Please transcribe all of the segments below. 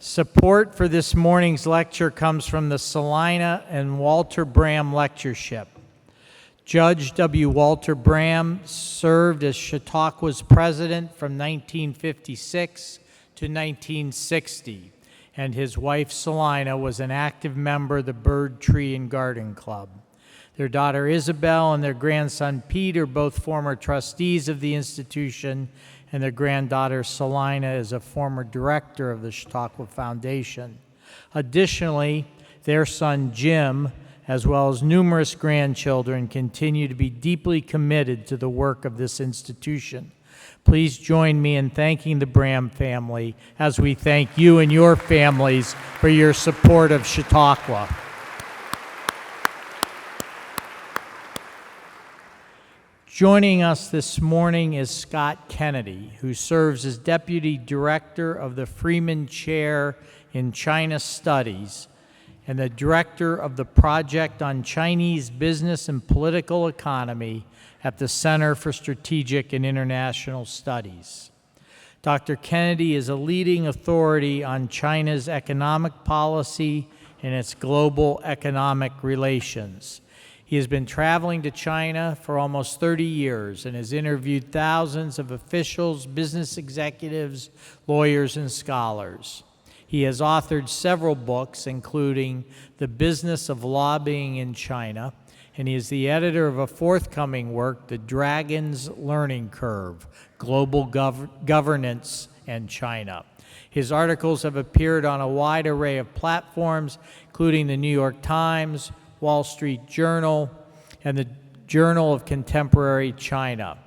Support for this morning's lecture comes from the Salina and Walter Bram Lectureship. Judge W. Walter Bram served as Chautauqua's president from 1956 to 1960, and his wife Salina was an active member of the Bird, Tree, and Garden Club. Their daughter Isabel and their grandson Pete are both former trustees of the institution, and their granddaughter Salina is a former director of the Chautauqua Foundation. Additionally, their son Jim, as well as numerous grandchildren, continue to be deeply committed to the work of this institution. Please join me in thanking the Bram family as we thank you and your families for your support of Chautauqua. Joining us this morning is Scott Kennedy, who serves as Deputy Director of the Freeman Chair in China Studies and the Director of the Project on Chinese Business and Political Economy at the Center for Strategic and International Studies. Dr. Kennedy is a leading authority on China's economic policy and its global economic relations. He has been traveling to China for almost 30 years and has interviewed thousands of officials, business executives, lawyers, and scholars. He has authored several books, including The Business of Lobbying in China, and he is the editor of a forthcoming work, The Dragon's Learning Curve, Global Governance and China. His articles have appeared on a wide array of platforms, including the New York Times, Wall Street Journal, and the Journal of Contemporary China.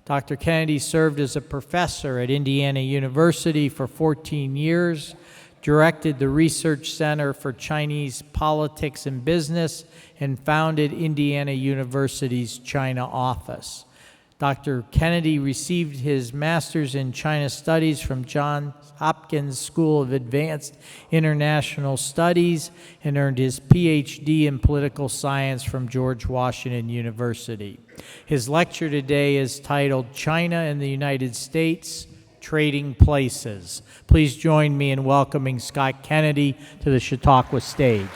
Dr. Kennedy served as a professor at Indiana University for 14 years, directed the Research Center for Chinese Politics and Business, and founded Indiana University's China office. Dr. Kennedy received his master's in China Studies from Johns Hopkins School of Advanced International Studies and earned his PhD in political science from George Washington University. His lecture today is titled China and the United States, Trading Places. Please join me in welcoming Scott Kennedy to the Chautauqua stage.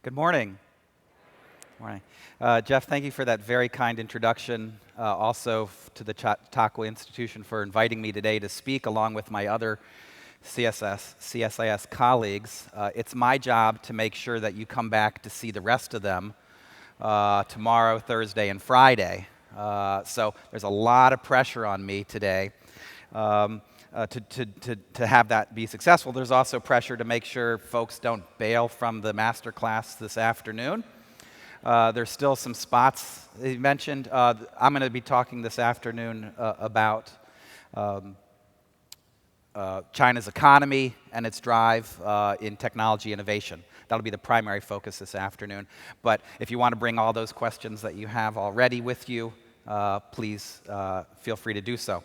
Good morning. Morning. Jeff, thank you for that very kind introduction. Also to the Chautauqua Institution for inviting me today to speak along with my other CSIS colleagues. It's my job to make sure that you come back to see the rest of them tomorrow, Thursday, and Friday. So there's a lot of pressure on me today to have that be successful. There's also pressure to make sure folks don't bail from the master class this afternoon. There's still some spots you mentioned. I'm going to be talking this afternoon about China's economy and its drive in technology innovation. That'll be the primary focus this afternoon. But if you want to bring all those questions that you have already with you, please feel free to do so.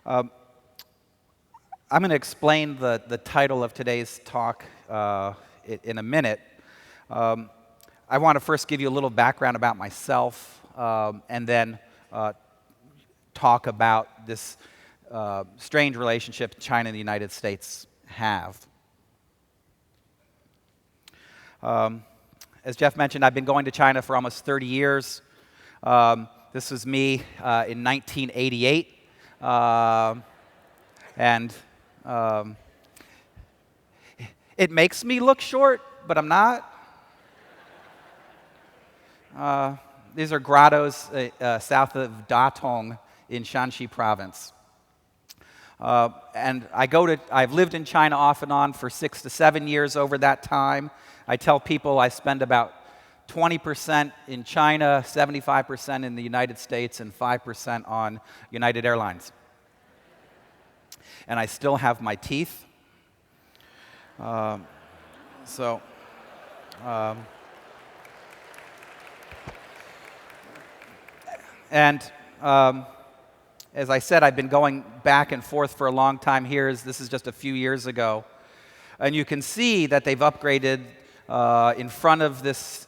I'm going to explain the title of today's talk in a minute. I want to first give you a little background about myself and then talk about this strange relationship China and the United States have. As Jeff mentioned, I've been going to China for almost 30 years. This was me in 1988. And it makes me look short, but I'm not. These are grottos south of Datong in Shanxi province. And I've lived in China off and on for 6 to 7 years over that time. I tell people I spend about 20% in China, 75% in the United States, and 5% on United Airlines. And I still have my teeth. As I said, I've been going back and forth for a long time here. This is just a few years ago. And you can see that they've upgraded in front of this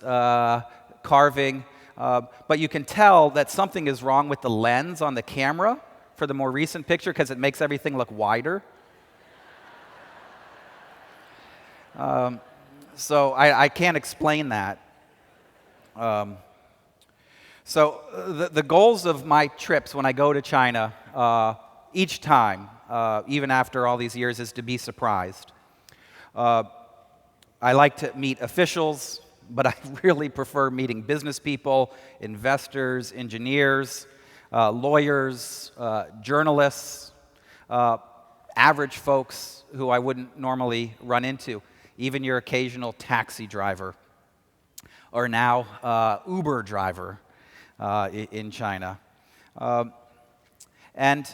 carving, but you can tell that something is wrong with the lens on the camera for the more recent picture because it makes everything look wider. So I can't explain that. The goals of my trips when I go to China each time, even after all these years, is to be surprised. I like to meet officials, but I really prefer meeting business people, investors, engineers, lawyers, journalists, average folks who I wouldn't normally run into, even your occasional taxi driver, or now Uber driver in China. In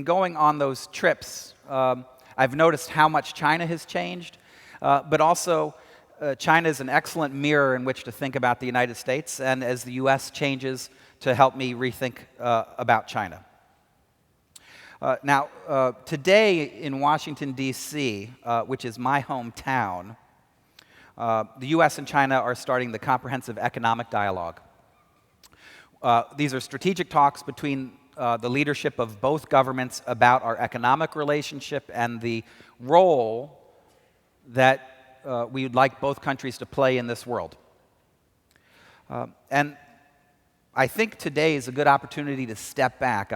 going on those trips, I've noticed how much China has changed, but also China is an excellent mirror in which to think about the United States, and as the U.S. changes, to help me rethink about China. Today in Washington, D.C., which is my hometown, the U.S. and China are starting the Comprehensive Economic Dialogue. These are strategic talks between the leadership of both governments about our economic relationship and the role that we would like both countries to play in this world. And I think today is a good opportunity to step back.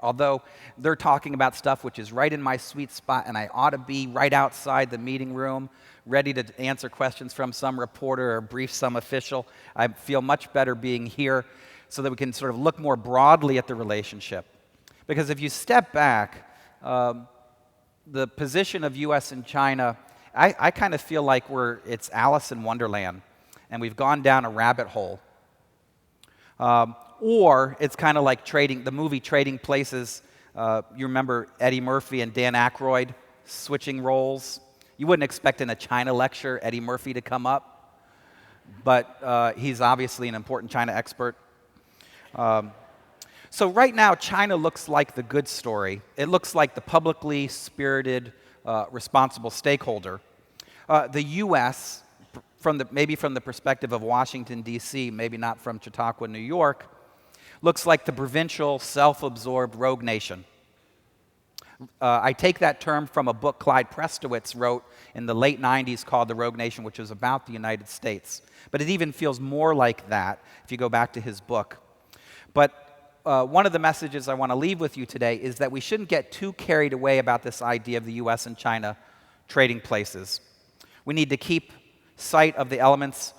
Although they're talking about stuff which is right in my sweet spot, and I ought to be right outside the meeting room, ready to answer questions from some reporter or brief some official, I feel much better being here so that we can sort of look more broadly at the relationship. Because if you step back, the position of U.S. and China, I kind of feel like it's Alice in Wonderland, and we've gone down a rabbit hole. Or it's kind of like the movie Trading Places. You remember Eddie Murphy and Dan Aykroyd switching roles? You wouldn't expect in a China lecture Eddie Murphy to come up, but he's obviously an important China expert. So right now, China looks like the good story. It looks like the publicly spirited, responsible stakeholder. The U.S., maybe from the perspective of Washington, D.C., maybe not from Chautauqua, New York, looks like the provincial, self-absorbed rogue nation. I take that term from a book Clyde Prestowitz wrote in the late 90s called The Rogue Nation, which was about the United States. But it even feels more like that if you go back to his book. But one of the messages I want to leave with you today is that we shouldn't get too carried away about this idea of the U.S. and China trading places. We need to keep sight of the elements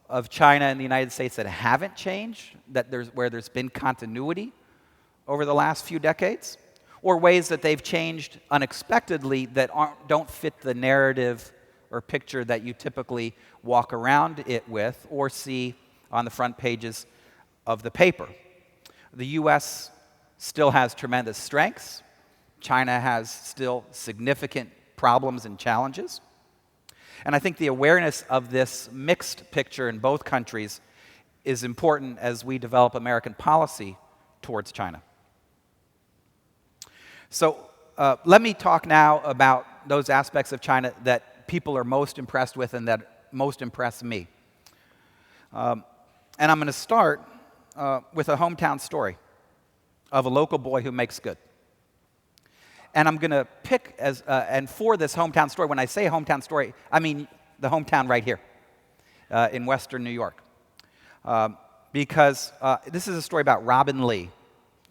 of China and the United States that haven't changed, where there's been continuity over the last few decades, or ways that they've changed unexpectedly that don't fit the narrative or picture that you typically walk around it with or see on the front pages of the paper. The U.S. still has tremendous strengths. China has still significant problems and challenges. And I think the awareness of this mixed picture in both countries is important as we develop American policy towards China. So let me talk now about those aspects of China that people are most impressed with and that most impress me. And I'm going to start with a hometown story of a local boy who makes good. And I'm going to pick and for this hometown story, when I say hometown story, I mean the hometown right here in Western New York. Because this is a story about Robin Lee.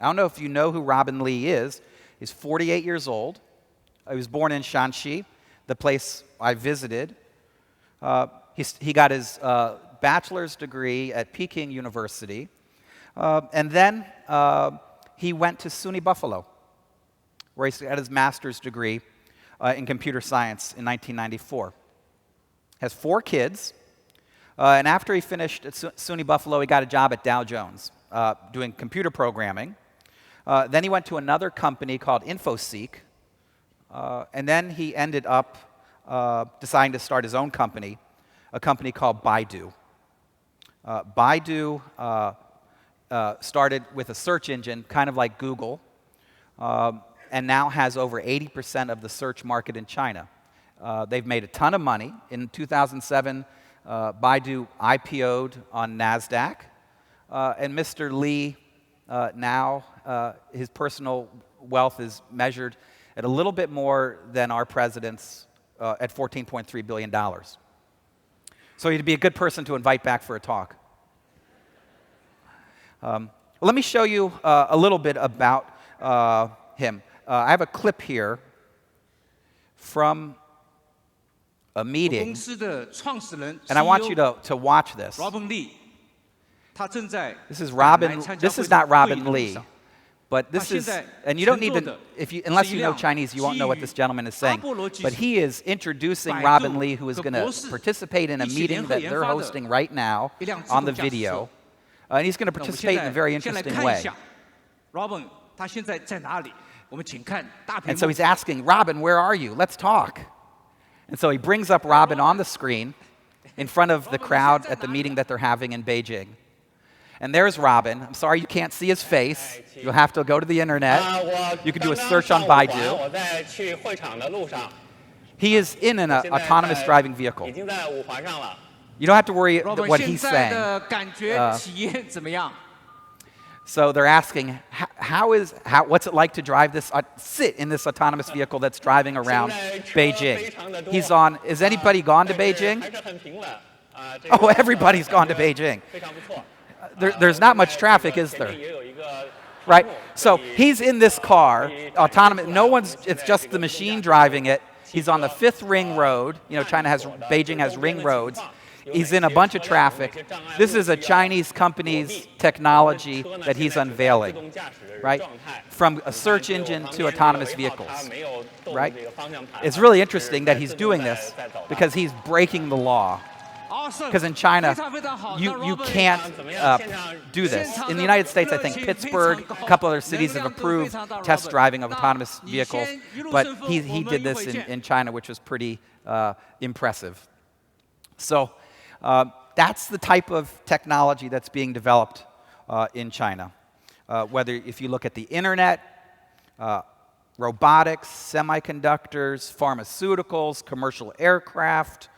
I don't know if you know who Robin Lee is. He's 48 years old. He was born in Shanxi, the place I visited. He got his bachelor's degree at Peking University. And then he went to SUNY Buffalo, where he got his master's degree in computer science in 1994. Has 4 kids. And after he finished at SUNY Buffalo, he got a job at Dow Jones doing computer programming. Then he went to another company called InfoSeek. And then he ended up deciding to start his own company, a company called Baidu. Baidu started with a search engine, kind of like Google, and now has over 80% of the search market in China. They've made a ton of money. In 2007, Baidu IPO'd on NASDAQ, and Mr. Li now, his personal wealth is measured at a little bit more than our president's at $14.3 billion. So he'd be a good person to invite back for a talk. Let me show you a little bit about him. I have a clip here from a meeting, and I want you to watch this. This is Robin. This is not Robin Li, but this is, and you don't even, unless you know Chinese, you won't know what this gentleman is saying. But he is introducing Robin Li, who is going to participate in a meeting that they're hosting right now on the video, and he's going to participate in a very interesting way. And so he's asking, Robin, where are you? Let's talk. And so he brings up Robin on the screen in front of the crowd at the meeting that they're having in Beijing. And there's Robin. I'm sorry you can't see his face. You'll have to go to the internet. You can do a search on Baidu. He is in an autonomous driving vehicle. You don't have to worry what he's saying. So they're asking, what's it like to drive this, sit in this autonomous vehicle that's driving around Beijing? He's on, has anybody gone to Beijing? Oh, everybody's gone to Beijing. There's not much traffic, is there? Right? So he's in this car, autonomous, it's just the machine driving it. He's on the 5th ring road. You know, Beijing has ring roads. He's in a bunch of traffic. This is a Chinese company's technology that he's unveiling, right? From a search engine to autonomous vehicles, right? It's really interesting that he's doing this because he's breaking the law. Because in China, you can't do this. In the United States, I think Pittsburgh, a couple other cities have approved test driving of autonomous vehicles, but he did this in China, which was pretty impressive. So that's the type of technology that's being developed in China. Whether if you look at the internet, robotics, semiconductors, pharmaceuticals, commercial aircraft,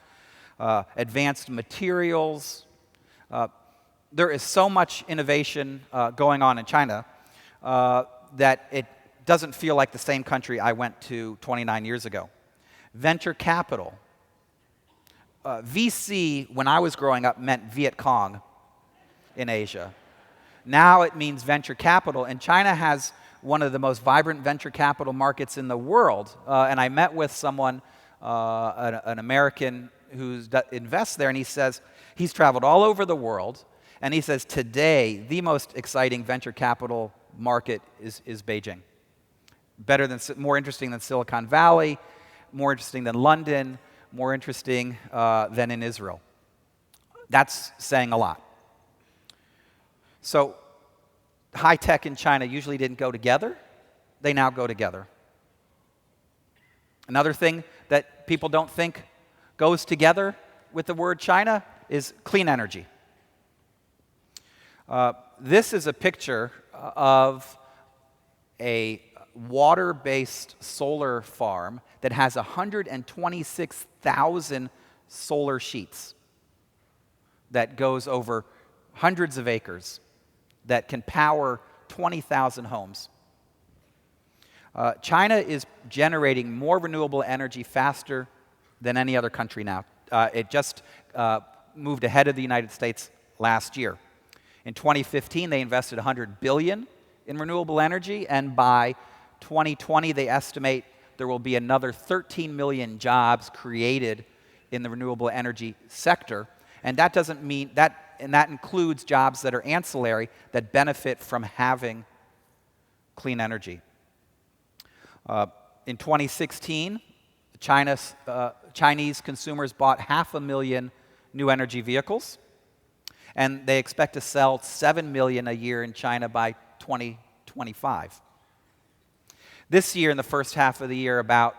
advanced materials. There is so much innovation going on in China that it doesn't feel like the same country I went to 29 years ago. Venture capital. VC, when I was growing up, meant Viet Cong in Asia. Now it means venture capital, and China has one of the most vibrant venture capital markets in the world. And I met with someone, an American who invests there, and he says he's traveled all over the world, and he says today the most exciting venture capital market is Beijing. More interesting than Silicon Valley, more interesting than London, more interesting than in Israel. That's saying a lot. So high tech in China usually didn't go together. They now go together. Another thing that people don't think goes together with the word China is clean energy. This is a picture of a water-based solar farm that has 126,000 solar sheets that goes over hundreds of acres that can power 20,000 homes. China is generating more renewable energy faster than any other country now. It just moved ahead of the United States last year. In 2015, they invested $100 billion in renewable energy, and by 2020, they estimate there will be another 13 million jobs created in the renewable energy sector. And that doesn't mean that, and that includes jobs that are ancillary that benefit from having clean energy. In 2016, Chinese consumers bought 500,000 new energy vehicles, and they expect to sell 7 million a year in China by 2025. This year, in the first half of the year, about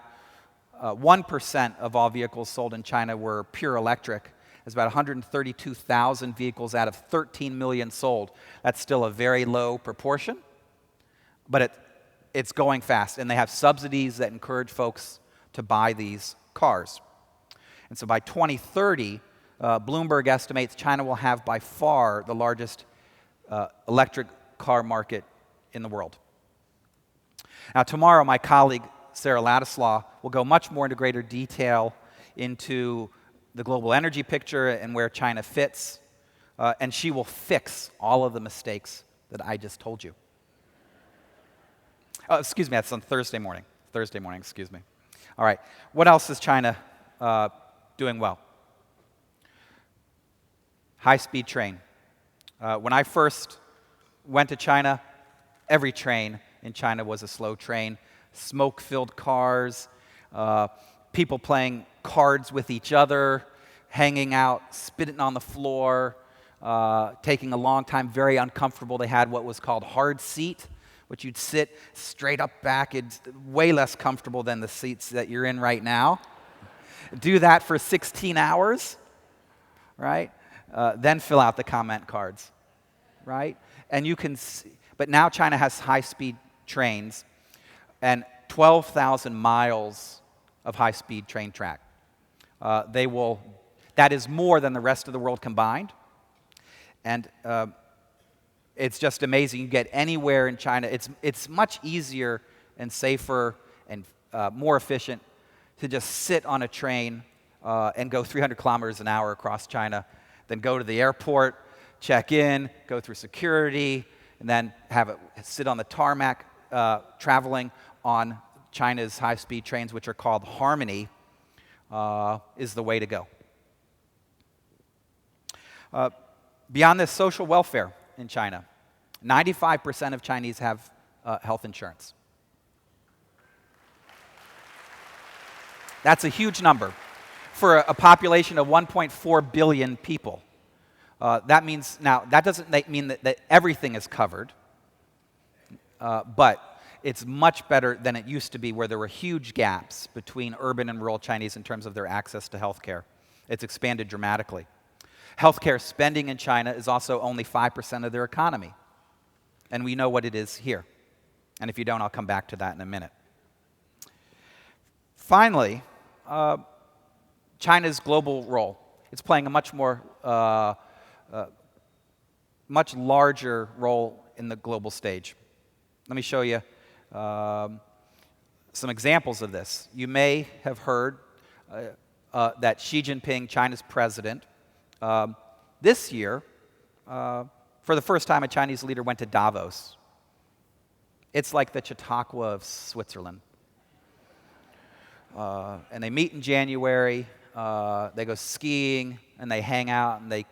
1% of all vehicles sold in China were pure electric. There's about 132,000 vehicles out of 13 million sold. That's still a very low proportion, but it's going fast, and they have subsidies that encourage folks to buy these cars. And so by 2030, Bloomberg estimates China will have by far the largest electric car market in the world. Now, tomorrow, my colleague Sarah Ladislaw will go much more into greater detail into the global energy picture and where China fits, and she will fix all of the mistakes that I just told you. Oh, excuse me, that's on Thursday morning. Thursday morning, excuse me. All right, what else is China doing well? High-speed train. When I first went to China, every train in China was a slow train. Smoke-filled cars, people playing cards with each other, hanging out, spitting on the floor, taking a long time, very uncomfortable. They had what was called hard seat, which you'd sit straight up back. It's way less comfortable than the seats that you're in right now. Do that for 16 hours, right? Then fill out the comment cards, right? And you can see, but now China has high-speed trains and 12,000 miles of high-speed train track. That is more than the rest of the world combined. And it's just amazing. You get anywhere in China. It's much easier and safer and more efficient to just sit on a train and go 300 kilometers an hour across China than go to the airport, check in, go through security, and then have it sit on the tarmac. Traveling on China's high-speed trains, which are called Harmony, is the way to go. Beyond this, social welfare in China. 95% of Chinese have health insurance. That's a huge number for a population of 1.4 billion people. That means, now, that doesn't mean that everything is covered, but it's much better than it used to be, where there were huge gaps between urban and rural Chinese in terms of their access to health care. It's expanded dramatically. Healthcare spending in China is also only 5% of their economy. And we know what it is here. And if you don't, I'll come back to that in a minute. Finally, China's global role. It's playing a much larger role in the global stage. Let me show you some examples of this. You may have heard that Xi Jinping, China's president, this year, for the first time, a Chinese leader went to Davos. It's like the Chautauqua of Switzerland. And they meet in January, they go skiing, and they hang out, and they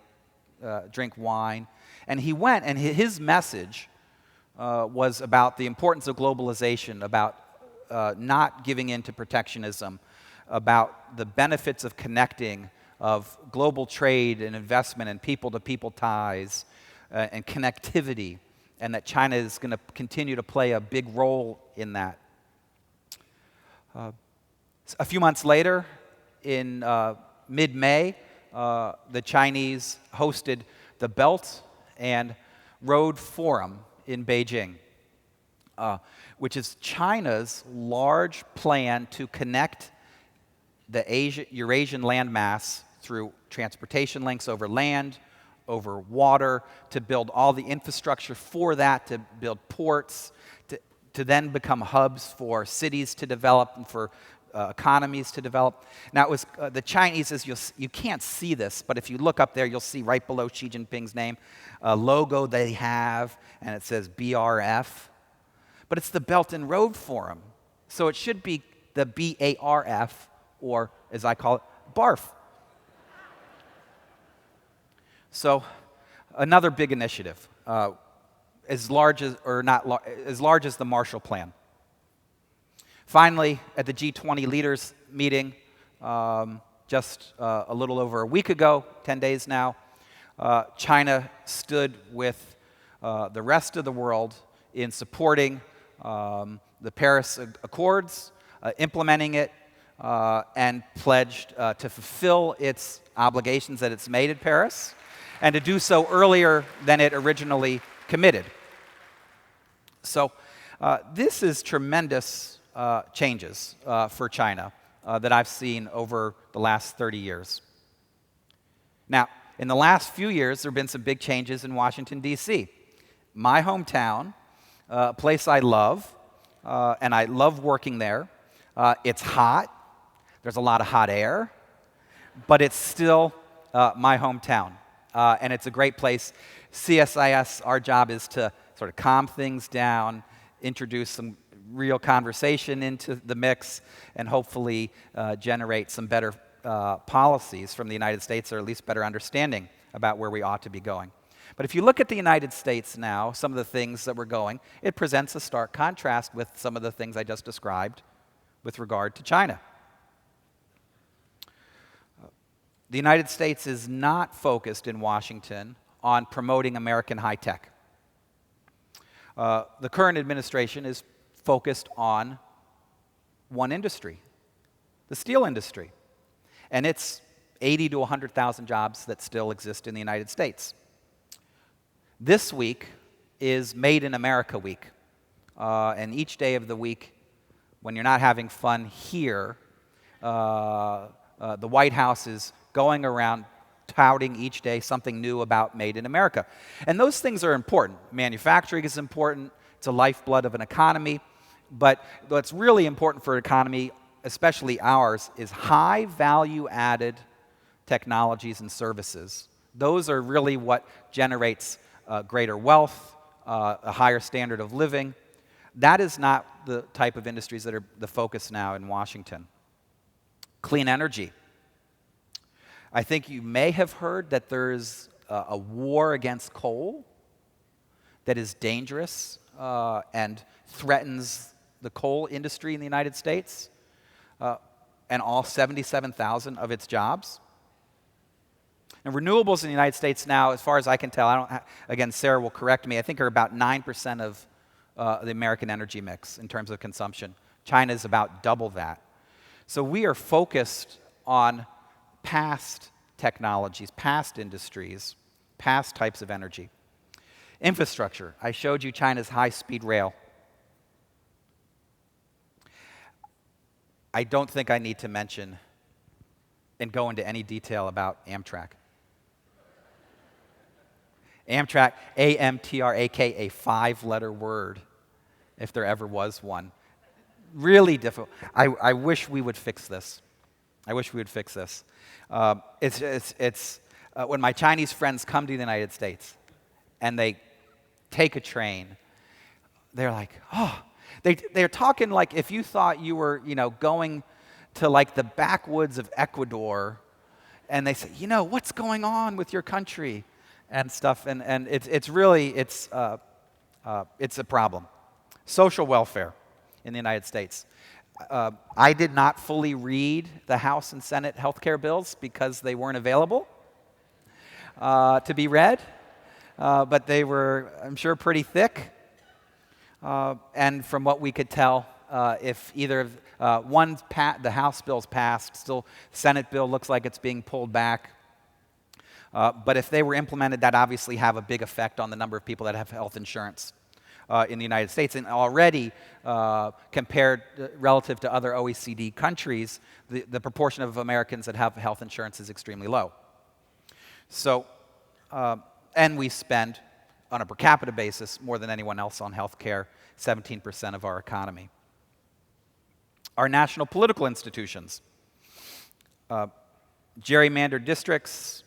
drink wine. And he went, and his message was about the importance of globalization, about not giving in to protectionism, about the benefits of connecting, of global trade and investment and people-to-people ties and connectivity, and that China is going to continue to play a big role in that. A few months later, in mid-May, the Chinese hosted the Belt and Road Forum in Beijing, which is China's large plan to connect the Eurasian landmass through transportation links over land, over water, to build all the infrastructure for that, to build ports, to then become hubs for cities to develop and for economies to develop. Now, it was the Chinese, you can't see this, but if you look up there, you'll see right below Xi Jinping's name a logo they have, and it says BRF. But it's the Belt and Road Forum, so it should be the BARF, or as I call it, BARF. So, another big initiative, as large as the Marshall Plan. Finally, at the G20 leaders meeting just a little over a week ago, 10 days now, China stood with the rest of the world in supporting the Paris Accords, implementing it, and pledged to fulfill its obligations that it's made at Paris, and to do so earlier than it originally committed. So this is tremendous changes for China that I've seen over the last 30 years. Now, in the last few years, there have been some big changes in Washington, D.C. My hometown, a place I love, and I love working there. It's hot. There's a lot of hot air. But it's still my hometown. And it's a great place. CSIS, our job is to sort of calm things down, introduce some real conversation into the mix, and hopefully generate some better policies from the United States, or at least better understanding about where we ought to be going. But if you look at the United States now, some of the things that we're going, it presents a stark contrast with some of the things I just described with regard to China. The United States is not focused in Washington on promoting American high tech. The current administration is focused on one industry, the steel industry. And it's 80 to 100,000 jobs that still exist in the United States. This week is Made in America week. And each day of the week, when you're not having fun here, the White House is going around touting each day something new about Made in America. And those things are important. Manufacturing is important. It's a lifeblood of an economy. But what's really important for an economy, especially ours, is high value-added technologies and services. Those are really what generates greater wealth, a higher standard of living. That is not the type of industries that are the focus now in Washington. Clean energy. I think you may have heard that there's a war against coal that is dangerous and threatens the coal industry in the United States and all 77,000 of its jobs. And renewables in the United States now, as far as I can tell, again, Sarah will correct me, I think are about 9% of the American energy mix in terms of consumption. China is about double that. So we are focused on past technologies, past industries, past types of energy. Infrastructure. I showed you China's high-speed rail. I don't think I need to mention and go into any detail about Amtrak. Amtrak, A-M-T-R-A-K, a 5-letter word, if there ever was one. Really difficult. I wish we would fix this. I wish we would fix this. When my Chinese friends come to the United States and they take a train, they're like, oh, they're talking like if you thought you were, going to like the backwoods of Ecuador, and they say, what's going on with your country and stuff, and it's a problem. Social welfare in the United States. I did not fully read the House and Senate health care bills because they weren't available to be read, but they were, I'm sure, pretty thick. And from what we could tell, if either of the House bill's passed, still Senate bill looks like it's being pulled back. But if they were implemented, that obviously have a big effect on the number of people that have health insurance in the United States. And already, compared relative to other OECD countries, the proportion of Americans that have health insurance is extremely low. So, and we spend, on a per capita basis, more than anyone else on health care, 17% of our economy. Our national political institutions, gerrymandered districts,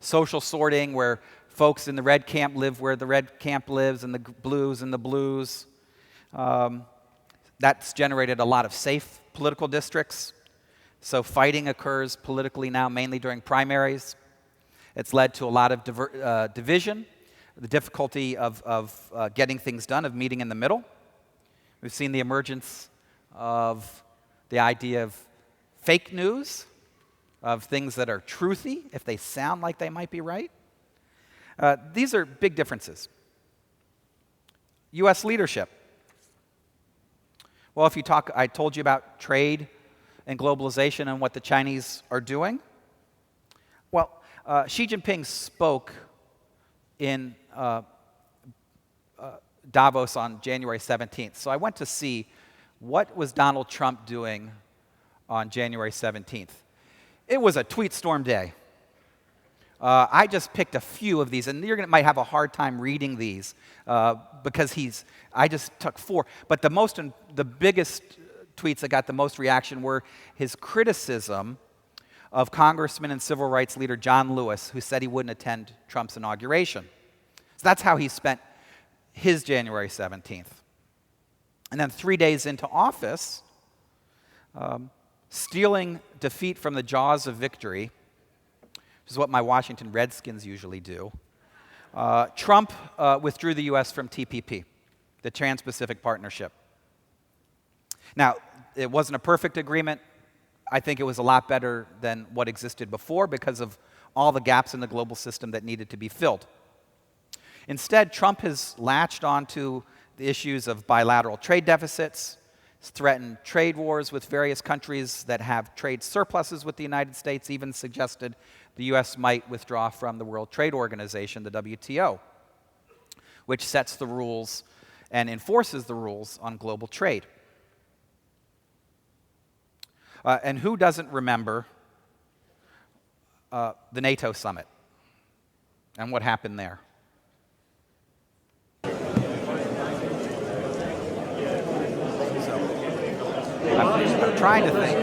social sorting where folks in the red camp live where the red camp lives, and the blues in the blues. That's generated a lot of safe political districts. So fighting occurs politically now mainly during primaries. It's led to a lot of division, the difficulty of getting things done, of meeting in the middle. We've seen the emergence of the idea of fake news, of things that are truthy, if they sound like they might be right. These are big differences. U.S. leadership. Well, I told you about trade and globalization and what the Chinese are doing. Well, Xi Jinping spoke in Davos on January 17th. So I went to see what was Donald Trump doing on January 17th. It was a tweet storm day. I just picked a few of these, and might have a hard time reading these because I just took 4. But the biggest tweets that got the most reaction were his criticism of Congressman and civil rights leader John Lewis, who said he wouldn't attend Trump's inauguration. So that's how he spent his January 17th. And then 3 days into office, stealing defeat from the jaws of victory, which is what my Washington Redskins usually do, Trump withdrew the U.S. from TPP, the Trans-Pacific Partnership. Now, it wasn't a perfect agreement. I think it was a lot better than what existed before because of all the gaps in the global system that needed to be filled. Instead, Trump has latched onto the issues of bilateral trade deficits, has threatened trade wars with various countries that have trade surpluses with the United States, even suggested the U.S. might withdraw from the World Trade Organization, the WTO, which sets the rules and enforces the rules on global trade. And who doesn't remember the NATO summit and what happened there? I'm trying to think.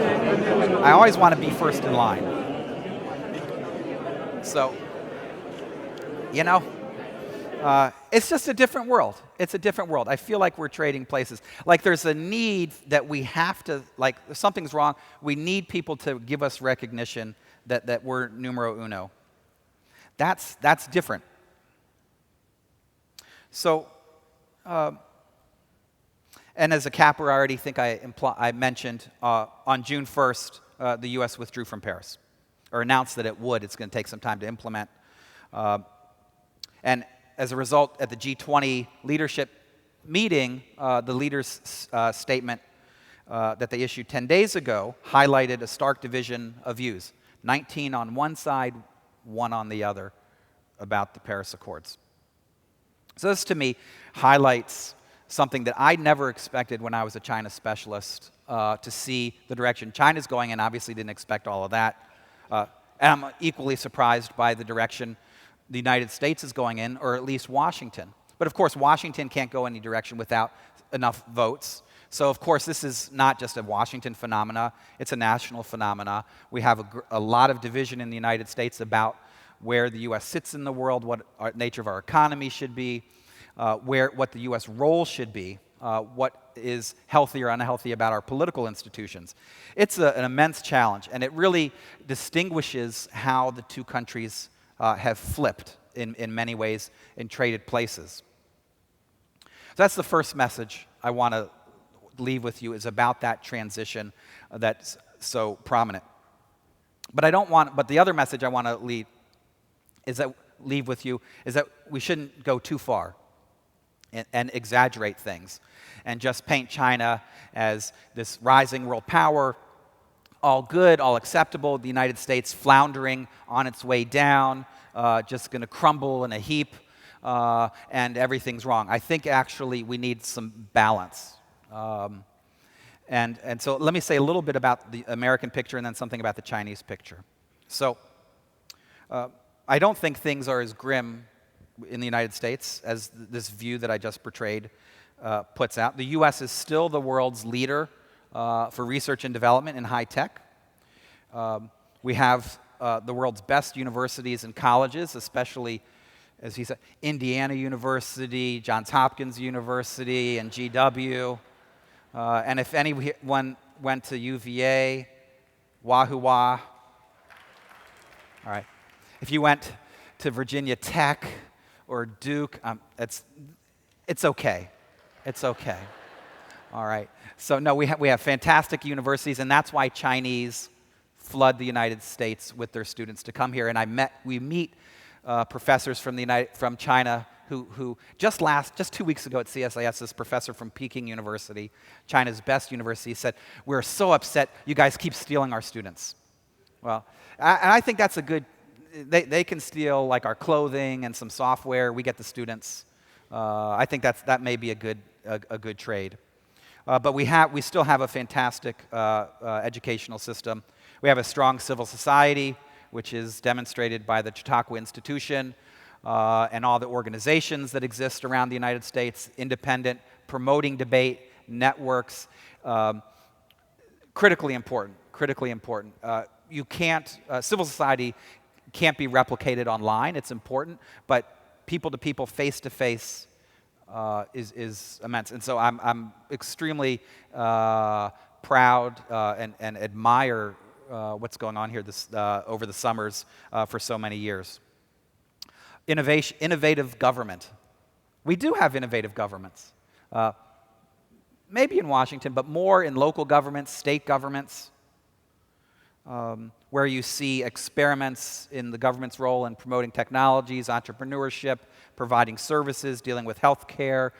I always want to be first in line. So, it's just a different world. It's a different world. I feel like we're trading places. Like there's a need that we have to, like if something's wrong, we need people to give us recognition that we're numero uno. That's different. So, and as a capper, I already think I mentioned, on June 1st, the U.S. withdrew from Paris, or announced that it would. It's going to take some time to implement. And as a result, at the G20 leadership meeting, the leaders' statement that they issued 10 days ago highlighted a stark division of views, 19 on one side, 1 on the other, about the Paris Accords. So this, to me, highlights something that I never expected when I was a China specialist, to see the direction China's going in. Obviously didn't expect all of that. And I'm equally surprised by the direction the United States is going in, or at least Washington. But of course, Washington can't go any direction without enough votes. So of course, this is not just a Washington phenomena, it's a national phenomena. We have a lot of division in the United States about where the U.S. sits in the world, what the nature of our economy should be, what the U.S. role should be, what is healthy or unhealthy about our political institutions. It's an immense challenge, and it really distinguishes how the two countries have flipped in many ways in traded places. So that's the first message I want to leave with you, is about that transition that's so prominent. But the other message I want to leave with you is that we shouldn't go too far and exaggerate things and just paint China as this rising world power, all good, all acceptable, the United States floundering on its way down, just going to crumble in a heap, and everything's wrong. I think actually we need some balance. And so let me say a little bit about the American picture and then something about the Chinese picture. So I don't think things are as grim in the United States as this view that I just portrayed puts out. The U.S. is still the world's leader for research and development in high tech. We have the world's best universities and colleges, especially, as he said, Indiana University, Johns Hopkins University, and GW. And if anyone went to UVA, wahoo wah. All right. If you went to Virginia Tech or Duke, it's okay. It's okay. All right. So no, we have fantastic universities, and that's why Chinese flood the United States with their students to come here. And we meet professors from China who just 2 weeks ago at CSIS, this professor from Peking University, China's best university, said, "We're so upset you guys keep stealing our students." Well, I think that's a good. They can steal like our clothing and some software. We get the students. I think that may be a good trade. But we still have a fantastic educational system. We have a strong civil society. which is demonstrated by the Chautauqua Institution and all the organizations that exist around the United States, independent, promoting debate, networks, critically important, critically important. You can't, civil society can't be replicated online, it's important, but people-to-people, face-to-face is immense. And so I'm extremely proud and admire what's going on here over the summers for so many years. Innovative government. We do have innovative governments. Maybe in Washington, but more in local governments, state governments, where you see experiments in the government's role in promoting technologies, entrepreneurship, providing services, dealing with health care,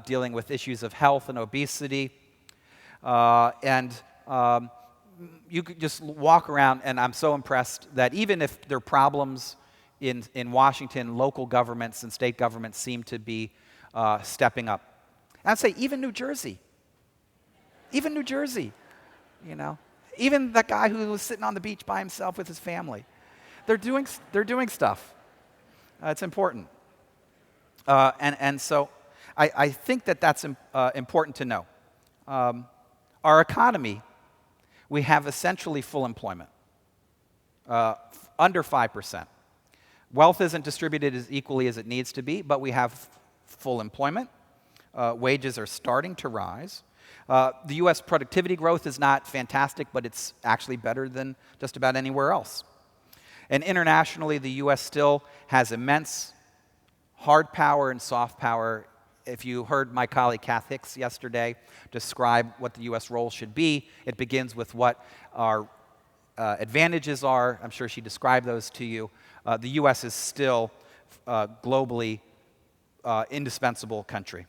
dealing with issues of health and obesity. You could just walk around, and I'm so impressed that even if there are problems in Washington, local governments and state governments seem to be stepping up. And I'd say even New Jersey, you know, even that guy who was sitting on the beach by himself with his family, they're doing stuff. It's important, and so I think that's important to know. Our economy, we have essentially full employment, under 5%. Wealth isn't distributed as equally as it needs to be, but we have full employment. Wages are starting to rise. The U.S. productivity growth is not fantastic, but it's actually better than just about anywhere else. And internationally, the U.S. still has immense hard power and soft power. If you heard my colleague Kath Hicks yesterday describe what the U.S. role should be, it begins with what our advantages are. I'm sure she described those to you. The U.S. is still globally indispensable country.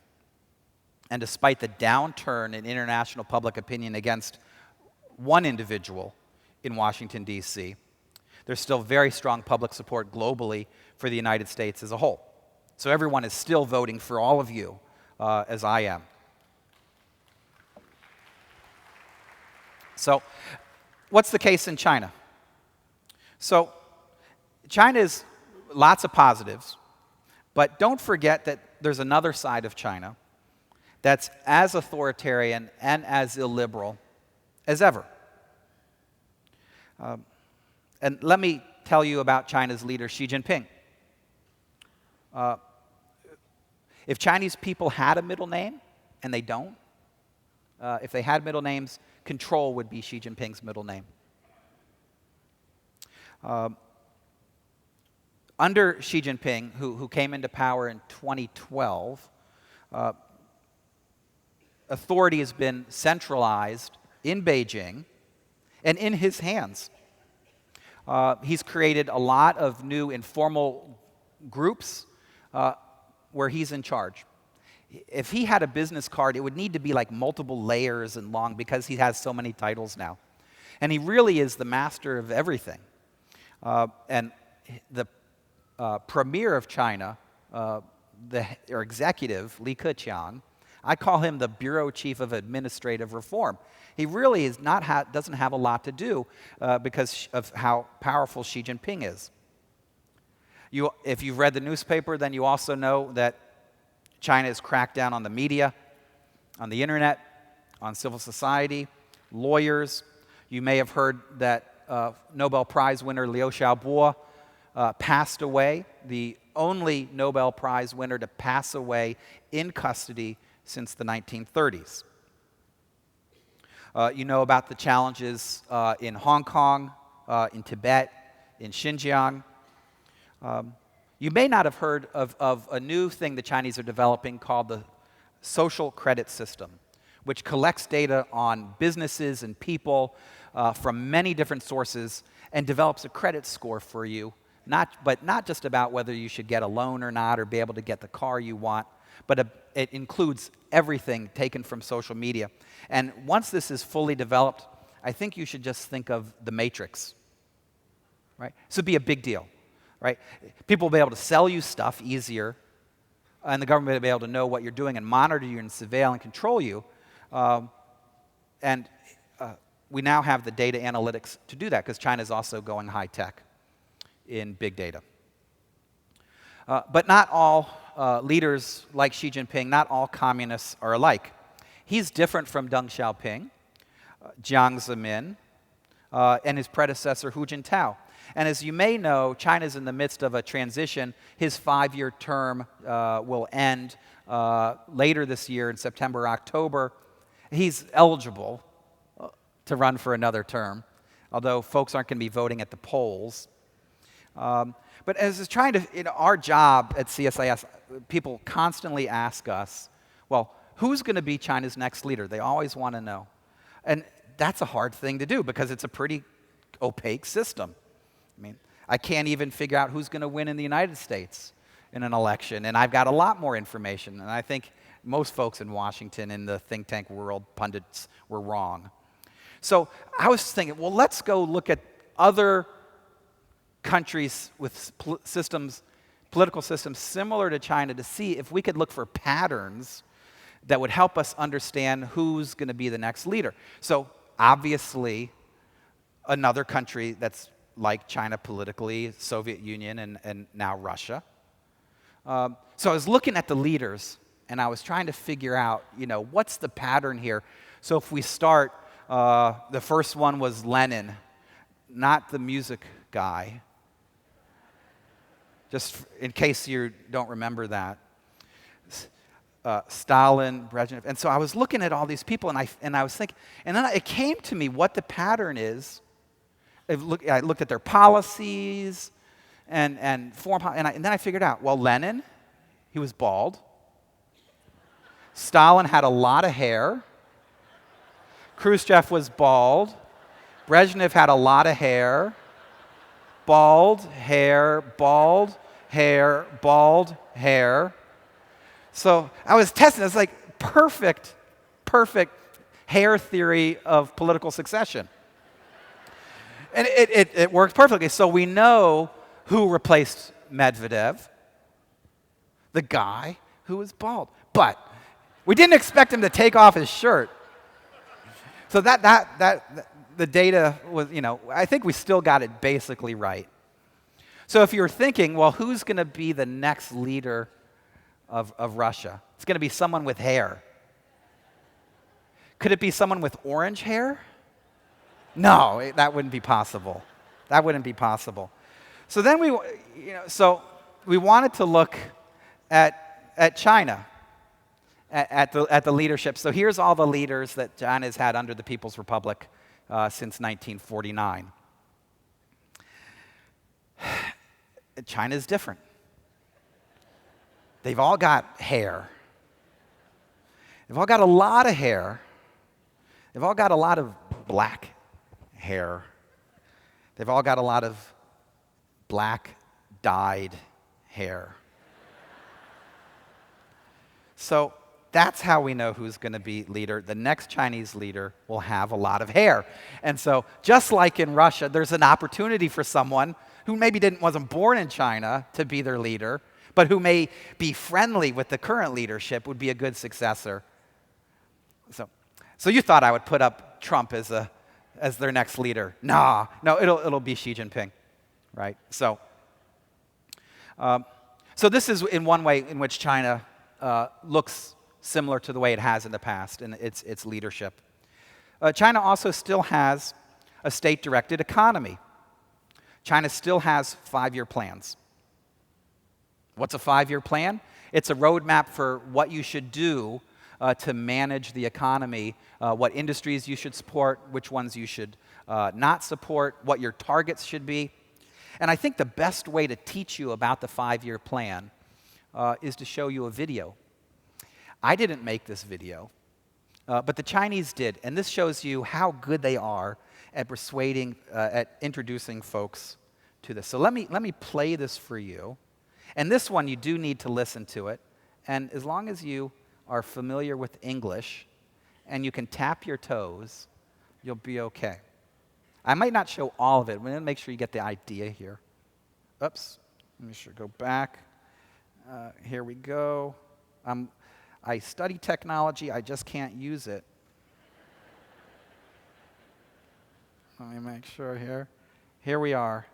And despite the downturn in international public opinion against one individual in Washington, D.C., there's still very strong public support globally for the United States as a whole. So everyone is still voting for all of you, as I am. So what's the case in China? So China is lots of positives, but don't forget that there's another side of China that's as authoritarian and as illiberal as ever. And let me tell you about China's leader, Xi Jinping. If Chinese people had a middle name, and they don't, if they had middle names, control would be Xi Jinping's middle name. Under Xi Jinping, who came into power in 2012, authority has been centralized in Beijing and in his hands. He's created a lot of new informal groups where he's in charge. If he had a business card, it would need to be like multiple layers and long because he has so many titles now. And he really is the master of everything. And the premier of China, their executive, Li Keqiang, I call him the bureau chief of administrative reform. He really is doesn't have a lot to do because of how powerful Xi Jinping is. If you've read the newspaper, then you also know that China has cracked down on the media, on the internet, on civil society, lawyers. You may have heard that Nobel Prize winner Liu Xiaobo passed away, the only Nobel Prize winner to pass away in custody since the 1930s. You know about the challenges in Hong Kong, in Tibet, in Xinjiang. You may not have heard of a new thing the Chinese are developing called the social credit system, which collects data on businesses and people from many different sources and develops a credit score for you, but not just about whether you should get a loan or not or be able to get the car you want, but it includes everything taken from social media. And once this is fully developed, I think you should just think of the Matrix, right? This would be a big deal, right? People will be able to sell you stuff easier, and the government will be able to know what you're doing and monitor you and surveil and control you. We now have the data analytics to do that because China is also going high tech. in big data. But not all leaders like Xi Jinping, not all communists are alike. He's different from Deng Xiaoping, Jiang Zemin, and his predecessor Hu Jintao. And as you may know, China's in the midst of a transition. His 5-year term will end later this year in September, October. He's eligible to run for another term, although folks aren't going to be voting at the polls. But as is trying to, our job at CSIS, people constantly ask us, well, who's going to be China's next leader? They always want to know. And that's a hard thing to do because it's a pretty opaque system. I mean, I can't even figure out who's going to win in the United States in an election, and I've got a lot more information. And I think most folks in Washington in the think tank world, pundits, were wrong. So I was thinking, well, let's go look at other countries with political systems similar to China to see if we could look for patterns that would help us understand who's going to be the next leader. So obviously, another country that's like China politically, Soviet Union, and now Russia. So I was looking at the leaders, and I was trying to figure out, what's the pattern here? So if we start, the first one was Lenin, not the music guy, just in case you don't remember that. Stalin, Brezhnev. And so I was looking at all these people, and I was thinking, and then it came to me what the pattern is. I looked at their policies and foreign policy, and then I figured out, well, Lenin, he was bald. Stalin had a lot of hair. Khrushchev was bald. Brezhnev had a lot of hair. Bald, hair, bald, hair, bald, hair. So I was testing. It's like perfect hair theory of political succession. And it worked perfectly. So we know who replaced Medvedev, the guy who was bald. But we didn't expect him to take off his shirt. So the data was, I think we still got it basically right. So if you're thinking, well, who's going to be the next leader of Russia? It's going to be someone with hair. Could it be someone with orange hair? No, that wouldn't be possible. That wouldn't be possible. So then we wanted to look at China, at the leadership. So here's all the leaders that China's had under the People's Republic since 1949. China's different. They've all got hair. They've all got a lot of hair. They've all got a lot of black hair. They've all got a lot of black dyed hair. So that's how we know who's going to be leader. The next Chinese leader will have a lot of hair. And so just like in Russia, there's an opportunity for someone who maybe wasn't born in China to be their leader, but who may be friendly with the current leadership, would be a good successor. So you thought I would put up Trump as their next leader. No, it'll be Xi Jinping, right? So this is in one way in which China looks similar to the way it has in the past in its leadership. China also still has a state-directed economy. China still has 5-year plans. What's a 5-year plan? It's a roadmap for what you should do to manage the economy, what industries you should support, which ones you should not support, what your targets should be. And I think the best way to teach you about the 5-year plan is to show you a video. I didn't make this video, but the Chinese did, and this shows you how good they are at at introducing folks to this. So let me play this for you. And this one, you do need to listen to it. And as long as you are familiar with English and you can tap your toes, you'll be okay. I might not show all of it. We're going to make sure you get the idea here. Oops. Let me go back. Here we go. I study technology. I just can't use it. Let me make sure here. Here we are.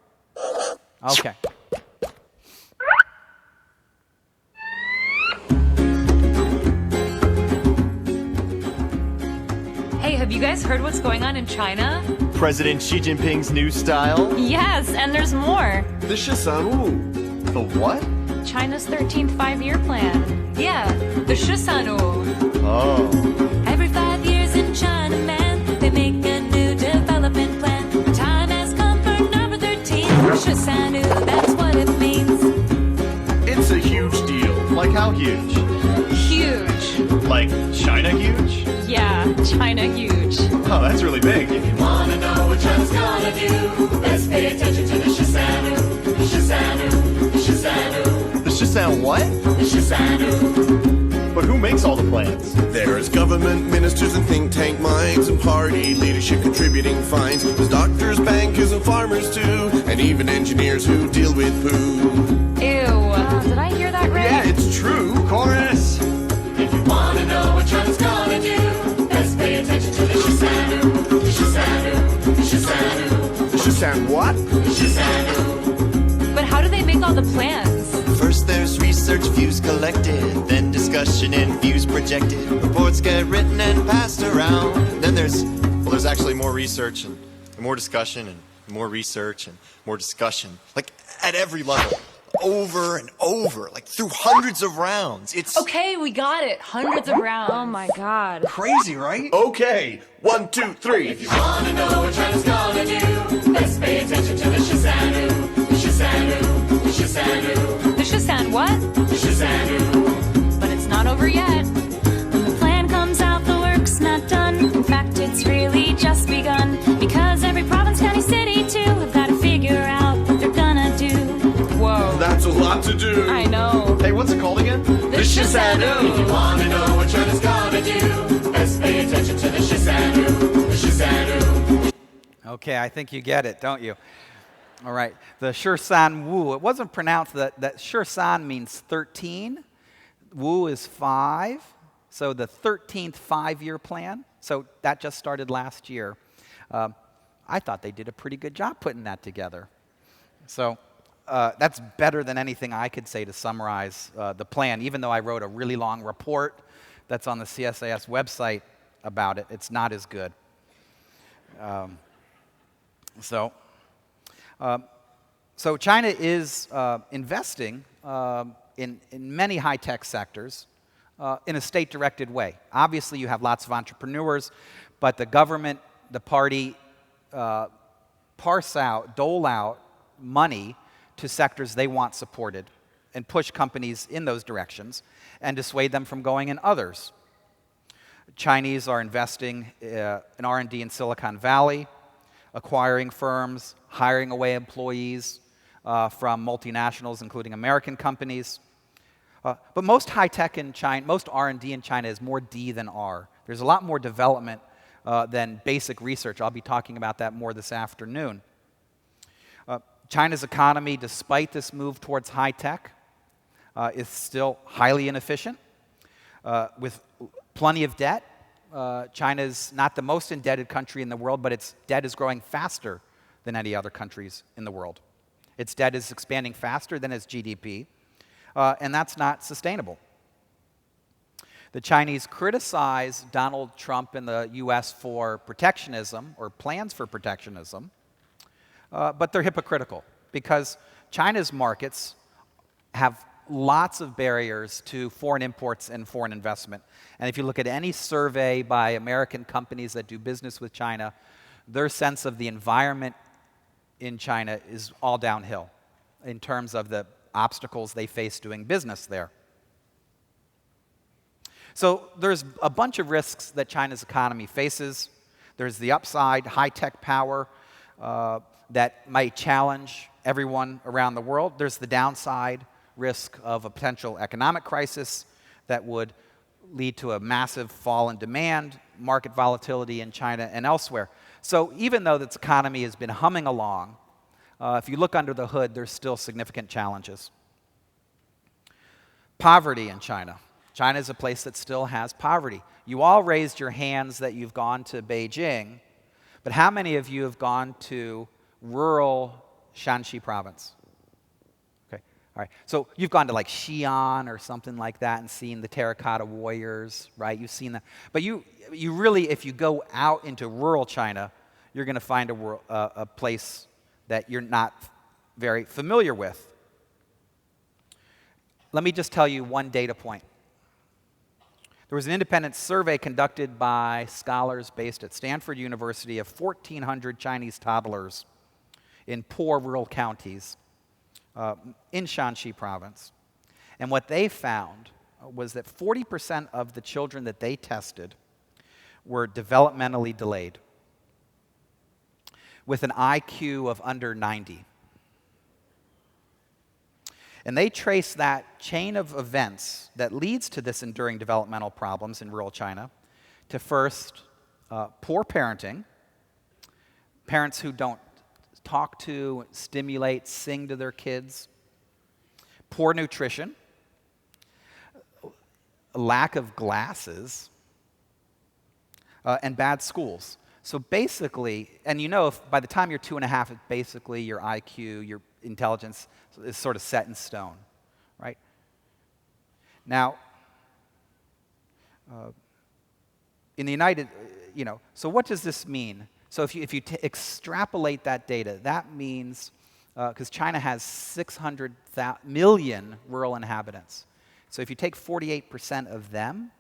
Okay. Hey, have you guys heard what's going on in China? President Xi Jinping's new style? Yes, and there's more. The Shisanu. The what? China's 13th five-year plan. Yeah, the Shisanu. Oh. Every 5 years in China, man, they make a new development plan. The time has come for number 13. Shisanu, that's what it means. It's a huge deal. Like how huge? Huge. Like China huge? Yeah, China huge. Oh, that's really big. Wanna know what China's gonna do? Let's pay attention to the Shisanu, the Shisanu, the Shisanu, This just sound what? the Shisanu. But who makes all the plans? There's government ministers and think tank minds and party leadership contributing fines. There's doctors, bankers, and farmers too, and even engineers who deal with poo. Ew, did I hear that right? Yeah, it's true. Chorus. If you wanna know what China's gonna do, let's pay attention to the Shisanu, the Shisanu, the Shisanu, The Shisanu what? the Shisanu. But how do they make all the plans? First there's research, views collected, then discussion and views projected. Reports get written and passed around. Then there's actually more research and more discussion and more research and more discussion. Like at every level. Over and over, like through hundreds of rounds. It's Okay, we got it. Hundreds of rounds. Oh my god. crazy, right? Okay, 1, 2, 3. If you wanna know what China's gonna do, let's pay attention to the Shisanu, the Shisanu, the Shisanu, The Shisan what? the Shisanu. But it's not over yet. When the plan comes out, the work's not done. In fact, it's really just begun. Because every province, county, city, too, have got to figure out what they're gonna do. Whoa. That's a lot to do. I know. Hey, what's it called again? The If you Shisanu. wanna know what China's gonna do, let's pay attention to the Shisanu, the Shisanu. Okay, I think you get it, don't you? All right, the Shirsan Wu. It wasn't pronounced that Shirsan means 13. Wu is 5. So the 13th five-year plan. So that just started last year. I thought they did a pretty good job putting that together. So that's better than anything I could say to summarize the plan, even though I wrote a really long report that's on the CSIS website about it. It's not as good. So China is investing in many high-tech sectors in a state-directed way. Obviously, you have lots of entrepreneurs, but the government, the party, dole out money to sectors they want supported and push companies in those directions and dissuade them from going in others. Chinese are investing in R&D in Silicon Valley, acquiring firms, hiring away employees from multinationals, including American companies. But most high-tech in China, most R&D in China is more D than R. There's a lot more development than basic research. I'll be talking about that more this afternoon. China's economy, despite this move towards high-tech, is still highly inefficient. With plenty of debt, China's not the most indebted country in the world, but its debt is growing faster than any other countries in the world. Its debt is expanding faster than its GDP, and that's not sustainable. The Chinese criticize Donald Trump and the US for protectionism, or plans for protectionism, but they're hypocritical because China's markets have lots of barriers to foreign imports and foreign investment. And if you look at any survey by American companies that do business with China, their sense of the environment in China is all downhill in terms of the obstacles they face doing business there. So there's a bunch of risks that China's economy faces. There's the upside, high-tech power that might challenge everyone around the world. There's the downside, risk of a potential economic crisis that would lead to a massive fall in demand, market volatility in China and elsewhere. So even though its economy has been humming along, if you look under the hood, there's still significant challenges. Poverty in China. China is a place that still has poverty. You all raised your hands that you've gone to Beijing, but how many of you have gone to rural Shanxi province? All right, so you've gone to like Xi'an or something like that and seen the terracotta warriors, right? You've seen that. But you really, if you go out into rural China, you're going to find a place that you're not very familiar with. Let me just tell you one data point. There was an independent survey conducted by scholars based at Stanford University of 1,400 Chinese toddlers in poor rural counties in Shanxi province. And what they found was that 40% of the children that they tested were developmentally delayed with an IQ of under 90. And they trace that chain of events that leads to this enduring developmental problems in rural China to first, poor parenting, parents who don't talk to, stimulate, sing to their kids, poor nutrition, lack of glasses, and bad schools. So basically, and you know, if by the time you're 2.5, basically your IQ, your intelligence is sort of set in stone, right? Now, in the United, so what does this mean? So if you extrapolate that data, that means, because China has 600 million rural inhabitants. So if you take 48% of them,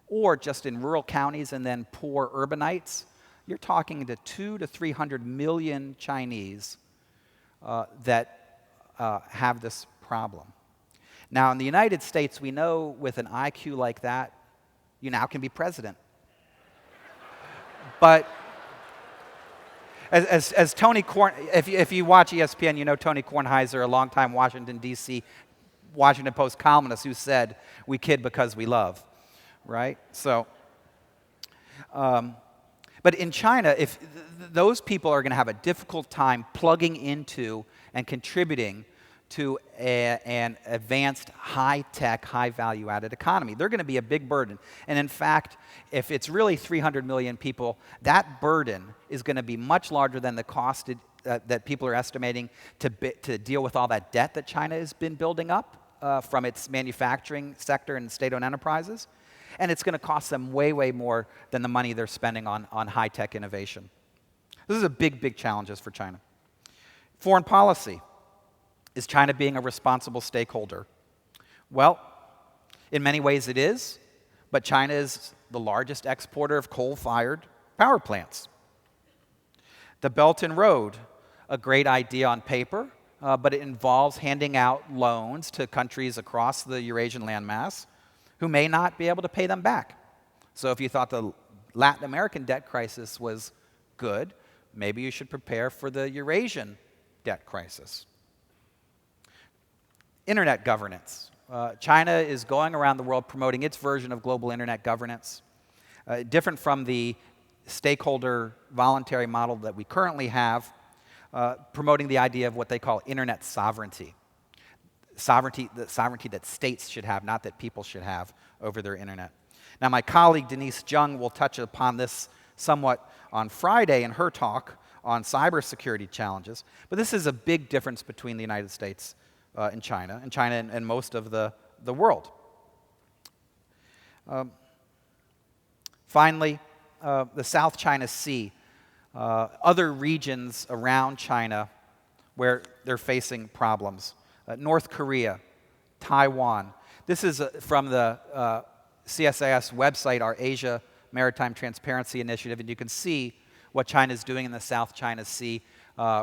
or just in rural counties and then poor urbanites, you're talking to 200 to 300 million Chinese that have this problem. Now, in the United States, we know with an IQ like that, you now can be president. But as Tony if you watch ESPN, you know Tony Kornheiser, a longtime Washington, D.C. Washington Post columnist who said, "We kid because we love," right? So, but in China, if those people are going to have a difficult time plugging into and contributing to an advanced, high-tech, high-value-added economy. They're going to be a big burden. And in fact, if it's really 300 million people, that burden is going to be much larger than the cost that people are estimating to deal with all that debt that China has been building up from its manufacturing sector and state-owned enterprises. And it's going to cost them way, way more than the money they're spending on high-tech innovation. This is a big, big challenge for China. Foreign policy. Is China being a responsible stakeholder? Well, in many ways it is, but China is the largest exporter of coal-fired power plants. The Belt and Road, a great idea on paper, but it involves handing out loans to countries across the Eurasian landmass who may not be able to pay them back. So if you thought the Latin American debt crisis was good, maybe you should prepare for the Eurasian debt crisis. Internet governance. China is going around the world promoting its version of global internet governance, different from the stakeholder voluntary model that we currently have, promoting the idea of what they call internet sovereignty. The sovereignty that states should have, not that people should have over their internet. Now, my colleague Denise Jung will touch upon this somewhat on Friday in her talk on cybersecurity challenges, but this is a big difference between the United States and China and most of the world. Finally, the South China Sea, other regions around China where they're facing problems. North Korea, Taiwan. This is from the CSIS website, our Asia Maritime Transparency Initiative, and you can see what China is doing in the South China Sea,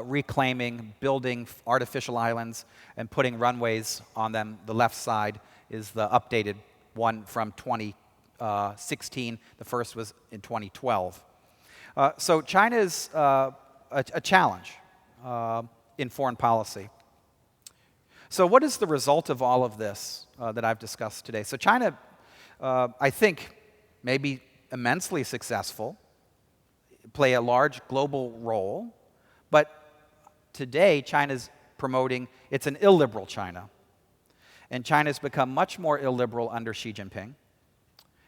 reclaiming, building artificial islands, and putting runways on them. The left side is the updated one from 2016. The first was in 2012. So China is a challenge in foreign policy. So what is the result of all of this that I've discussed today? So China, I think, may be immensely successful, play a large global role, but today China's promoting, it's an illiberal China. And China's become much more illiberal under Xi Jinping.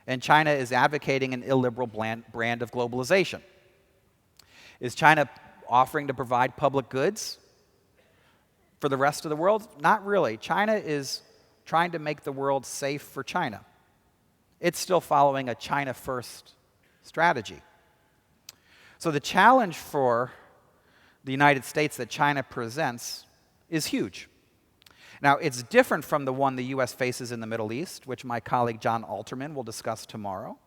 And China is advocating an illiberal brand of globalization. Is China offering to provide public goods? For the rest of the world, not really. China is trying to make the world safe for China. It's still following a China-first strategy. So the challenge for the United States that China presents is huge. Now, it's different from the one the U.S. faces in the Middle East, which my colleague John Alterman will discuss tomorrow.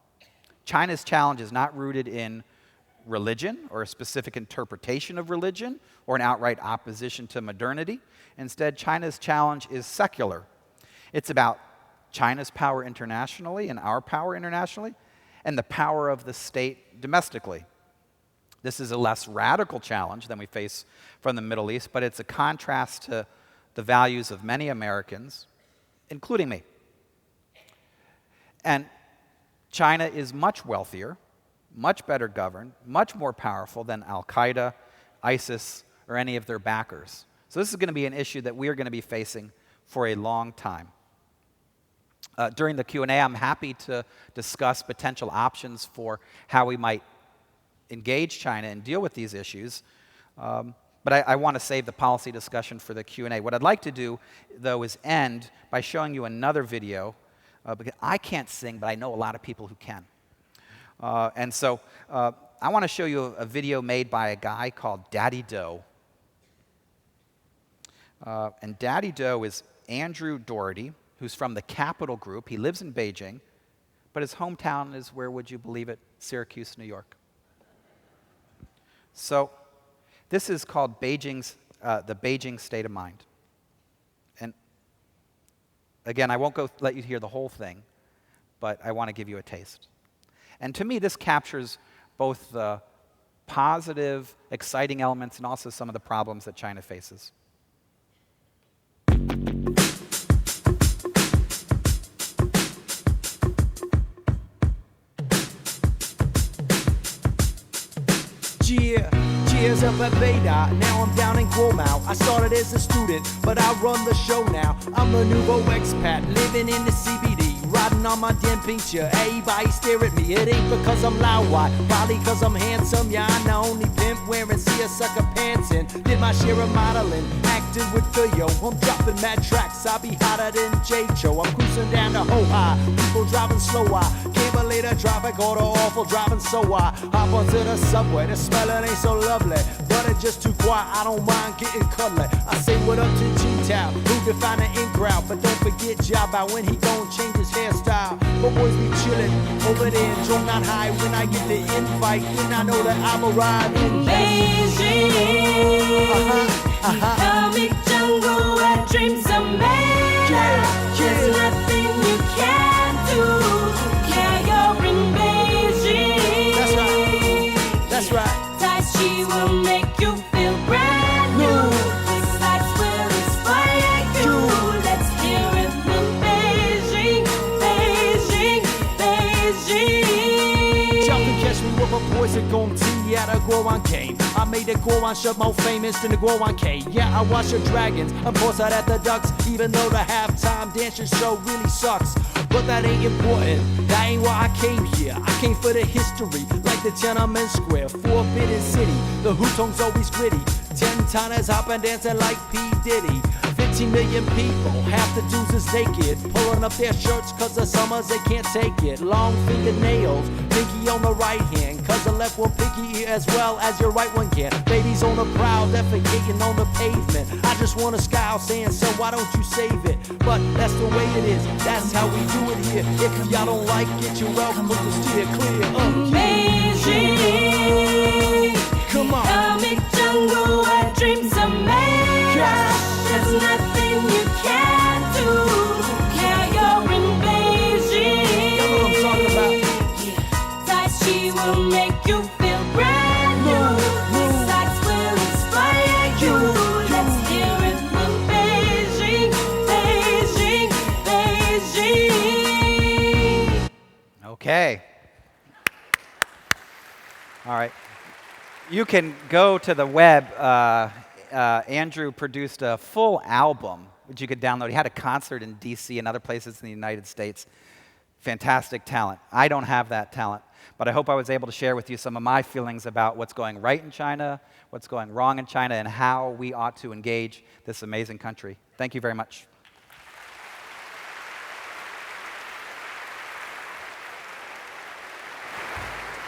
China's challenge is not rooted in religion or a specific interpretation of religion or an outright opposition to modernity. Instead, China's challenge is secular. It's about China's power internationally and our power internationally, and the power of the state domestically. This is a less radical challenge than we face from the Middle East, but it's a contrast to the values of many Americans, including me. And China is much wealthier, much better governed, much more powerful than Al-Qaeda, ISIS, or any of their backers. So this is going to be an issue that we are going to be facing for a long time. During the Q&A, I'm happy to discuss potential options for how we might engage China and deal with these issues. But I want to save the policy discussion for the Q&A. What I'd like to do, though, is end by showing you another video, because I can't sing, but I know a lot of people who can. And so I want to show you a video made by a guy called Daddy Doe. And Daddy Doe is Andrew Doherty, who's from the Capital Group. He lives in Beijing, but his hometown is, where would you believe it, Syracuse, New York. So this is called the Beijing State of Mind. And again, I won't let you hear the whole thing, but I want to give you a taste. And to me, this captures both the positive, exciting elements and also some of the problems that China faces. Years up at Beta, now I'm down in Guomao. I started as a student, but I run the show now. I'm a nouveau expat, living in the CBD, riding on my damn pink chair. Everybody stare at me, it ain't because I'm loud, why? Probably because I'm handsome, yeah, I'm the only pimp wearing seersucker pants and did my share of modeling, acting with Theo. I'm dropping mad tracks, I'll be hotter than J-Cho. I'm cruising down the Ho-Ha, people driving slow, I can't believe the traffic or the awful driving, so I hop onto the subway, the smelling ain't so lovely, but it's just too quiet, I don't mind getting cuddly. I say what up to G-Town, who can find an in crowd, but don't forget Jabba when he gon' change his hairstyle. But boys be chillin' over there, drunk not high. When I get the invite, then I know that I'm arriving. Beijing, comic jungle where dreams are made of. There's nothing you can't do. Yeah, you're in Beijing. That's right. That's right. Tai Chi will make you feel brand new. The sights will inspire you. Let's hear it from Beijing, Beijing, Beijing. Y'all can catch me with my boys at Gong T at a Guoan game. I made the Guoan shirt more famous than the Guoan K. Yeah, I watch the Dragons, I'm courtside at the Ducks, even though the halftime dancing show really sucks. But that ain't important, that ain't why I came here. I came for the history, like the Tiananmen Square, Forbidden City. The Hutong's always gritty, 10 tonners hopping dancing like P. Diddy. 15 million people, half the dudes is naked, pulling up their shirts cause the summers they can't take it. Long fingernails, pinky on the right hand, cause the left one pinky as well as your right one can. Babies on the prowl, defecating on the pavement. I just wanna scowl saying, so why don't you save it? But that's the way it is, that's how we do it here. If y'all don't like it, you're welcome to steer clear. Beijing, Come on. comic jungle where dreams are made of. There's nothing you can't do. Yeah, you're in Beijing. That's what I'm talking about. Tai Chi will make you feel brand new. The sights will inspire you. Let's hear it from Beijing, Beijing, Beijing. Okay. All right. You can go to the web. Andrew produced a full album, which you could download. He had a concert in D.C. and other places in the United States. Fantastic talent. I don't have that talent. But I hope I was able to share with you some of my feelings about what's going right in China, what's going wrong in China, and how we ought to engage this amazing country. Thank you very much.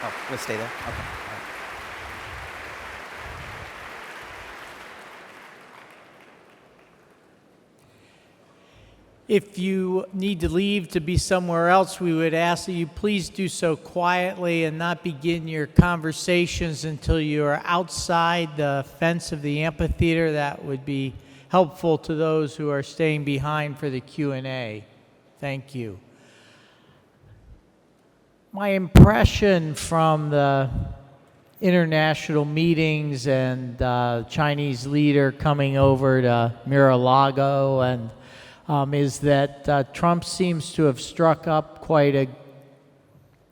Oh, we'll stay there? Okay. All right. If you need to leave to be somewhere else, we would ask that you please do so quietly and not begin your conversations until you are outside the fence of the amphitheater. That would be helpful to those who are staying behind for the Q&A. Thank you. My impression from the international meetings and Chinese leader coming over to Mar-a-Lago and is that Trump seems to have struck up quite a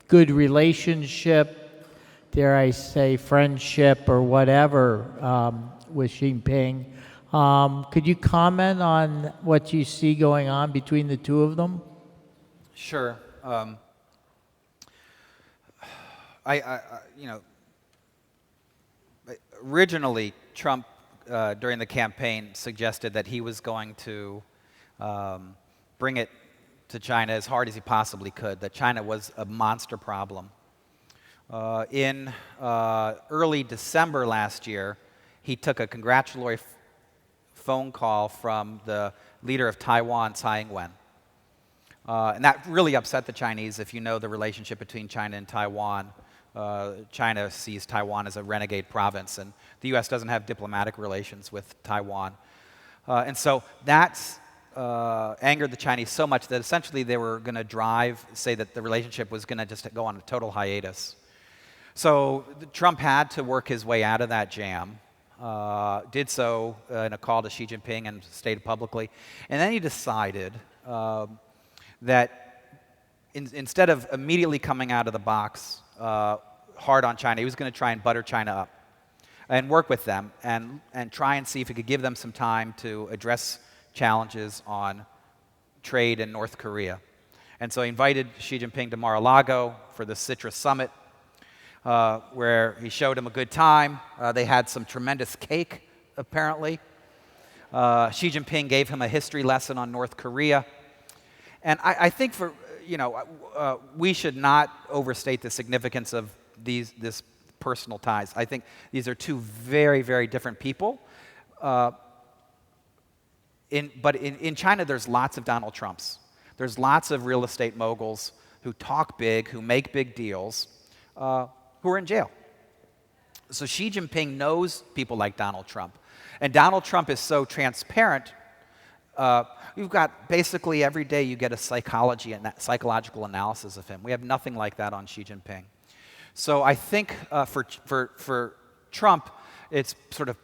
good relationship, dare I say friendship or whatever, with Xi Jinping. Could you comment on what you see going on between the two of them? Sure. Originally, Trump, during the campaign, suggested that he was going to bring it to China as hard as he possibly could, that China was a monster problem. In early December last year, he took a congratulatory phone call from the leader of Taiwan, Tsai Ing-wen. And that really upset the Chinese. If you know the relationship between China and Taiwan, China sees Taiwan as a renegade province, and the U.S. doesn't have diplomatic relations with Taiwan. And so that's angered the Chinese so much that essentially they were going to say that the relationship was going to just go on a total hiatus. So Trump had to work his way out of that jam, did so in a call to Xi Jinping and stated publicly. And then he decided that instead of immediately coming out of the box hard on China, he was going to try and butter China up and work with them and try and see if he could give them some time to address challenges on trade in North Korea. And so he invited Xi Jinping to Mar-a-Lago for the Citrus Summit, where he showed him a good time. They had some tremendous cake, apparently. Xi Jinping gave him a history lesson on North Korea. And I think we should not overstate the significance of this personal ties. I think these are two very, very different people. But in China, there's lots of Donald Trumps. There's lots of real estate moguls who talk big, who make big deals, who are in jail. So Xi Jinping knows people like Donald Trump. And Donald Trump is so transparent. You've got basically every day you get a psychological analysis of him. We have nothing like that on Xi Jinping. So I think for Trump, it's sort of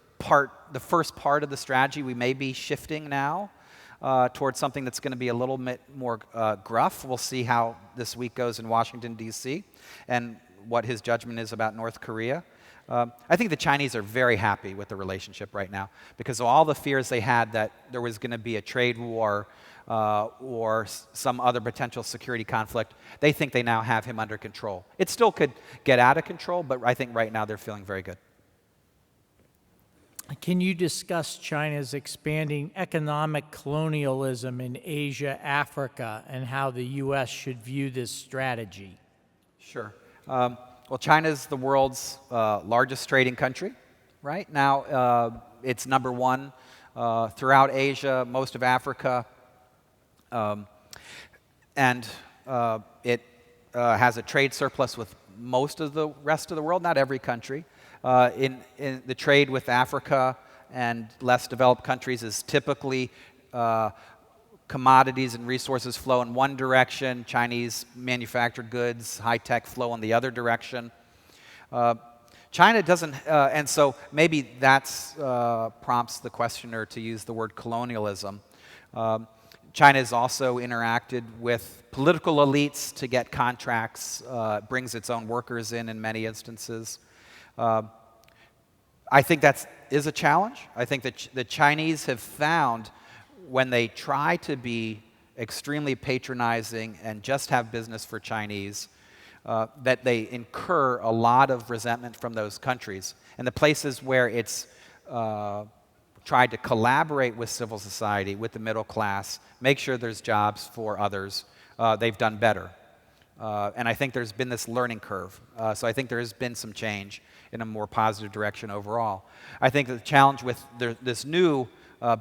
the first part of the strategy. We may be shifting now towards something that's going to be a little bit more gruff. We'll see how this week goes in Washington, D.C., and what his judgment is about North Korea. I think the Chinese are very happy with the relationship right now because of all the fears they had that there was going to be a trade war or some other potential security conflict. They think they now have him under control. It still could get out of control, but I think right now they're feeling very good. Can you discuss China's expanding economic colonialism in Asia, Africa, and how the U.S. should view this strategy? Sure. Well, China is the world's largest trading country. Right now, it's number one throughout Asia, most of Africa, and it has a trade surplus with most of the rest of the world, not every country. In the trade with Africa and less developed countries is typically commodities and resources flow in one direction, Chinese manufactured goods, high-tech flow in the other direction. China doesn't, and so maybe that's prompts the questioner to use the word colonialism. China has also interacted with political elites to get contracts, brings its own workers in many instances. I think that is a challenge. I think that the Chinese have found when they try to be extremely patronizing and just have business for Chinese, that they incur a lot of resentment from those countries. And the places where it's tried to collaborate with civil society, with the middle class, make sure there's jobs for others, they've done better. And I think there's been this learning curve. So I think there has been some change in a more positive direction overall. I think the challenge with this new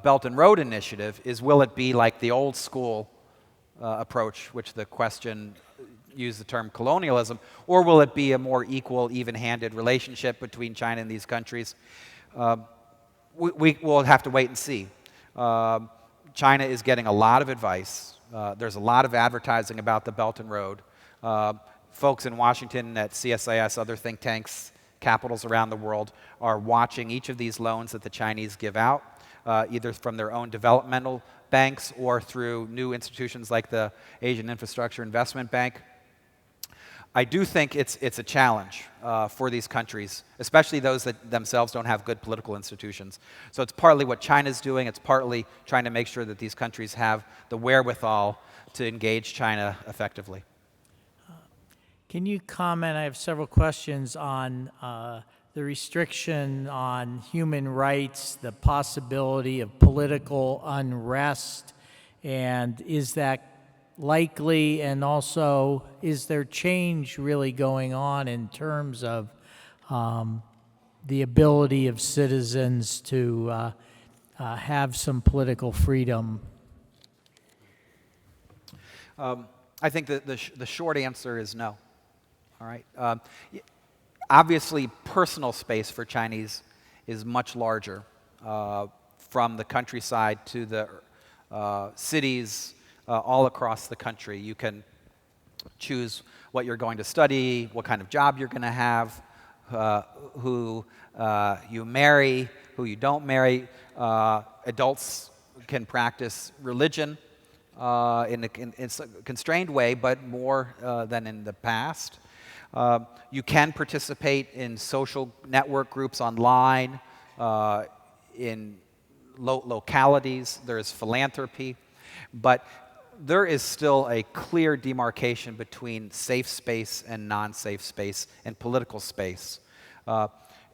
Belt and Road Initiative is, will it be like the old school approach, which the question used the term colonialism, or will it be a more equal, even-handed relationship between China and these countries? We will have to wait and see. China is getting a lot of advice. There's a lot of advertising about the Belt and Road. Folks in Washington at CSIS, other think tanks, capitals around the world, are watching each of these loans that the Chinese give out, either from their own developmental banks or through new institutions like the Asian Infrastructure Investment Bank. I do think it's a challenge for these countries, especially those that themselves don't have good political institutions. So it's partly what China's doing. It's partly trying to make sure that these countries have the wherewithal to engage China effectively. Can you comment? I have several questions on the restriction on human rights, the possibility of political unrest, and is that likely, and also is there change really going on in terms of the ability of citizens to have some political freedom? I think that the short answer is no. All right. Obviously, personal space for Chinese is much larger, from the countryside to the cities, all across the country. You can choose what you're going to study, what kind of job you're going to have, who you marry, who you don't marry. Adults can practice religion in a constrained way, but more than in the past. You can participate in social network groups online, in localities. There is philanthropy, but there is still a clear demarcation between safe space and non-safe space and political space.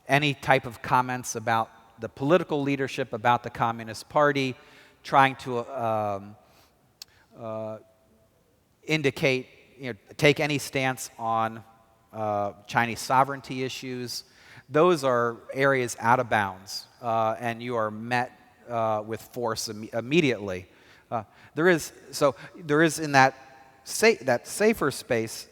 Any type of comments about the political leadership, about the Communist Party, trying to indicate, take any stance on Chinese sovereignty issues, those are areas out of bounds, and you are met with force immediately. There is in that safer space,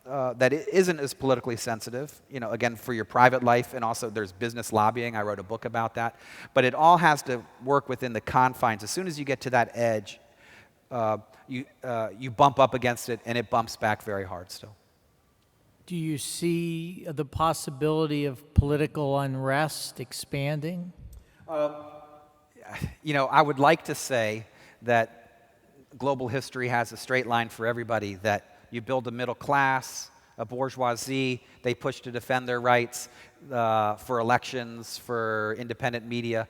that it isn't as politically sensitive, again, for your private life, and also there's business lobbying. I wrote a book about that. But it all has to work within the confines. As soon as you get to that edge, you bump up against it, and it bumps back very hard still. Do you see the possibility of political unrest expanding? I would like to say that global history has a straight line for everybody, that you build a middle class, a bourgeoisie, they push to defend their rights for elections, for independent media.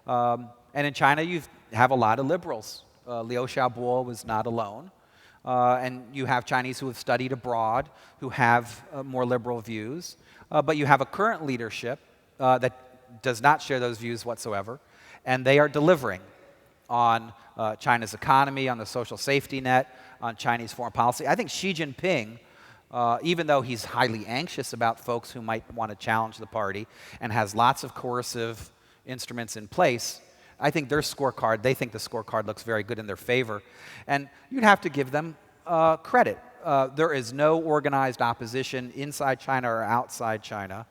And in China, you have a lot of liberals. Liu Xiaobo was not alone. And you have Chinese who have studied abroad, who have more liberal views. But you have a current leadership that does not share those views whatsoever. And they are delivering on China's economy, on the social safety net, on Chinese foreign policy. I think Xi Jinping, even though he's highly anxious about folks who might want to challenge the party and has lots of coercive instruments in place, I think their scorecard, they think the scorecard looks very good in their favor. And you'd have to give them credit. There is no organized opposition inside China or outside China.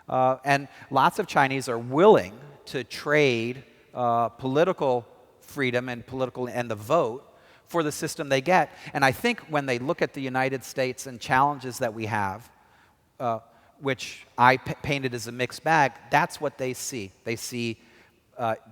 And lots of Chinese are willing to trade political freedom and the vote for the system they get. And I think when they look at the United States and challenges that we have, which I painted as a mixed bag, that's what they see. They see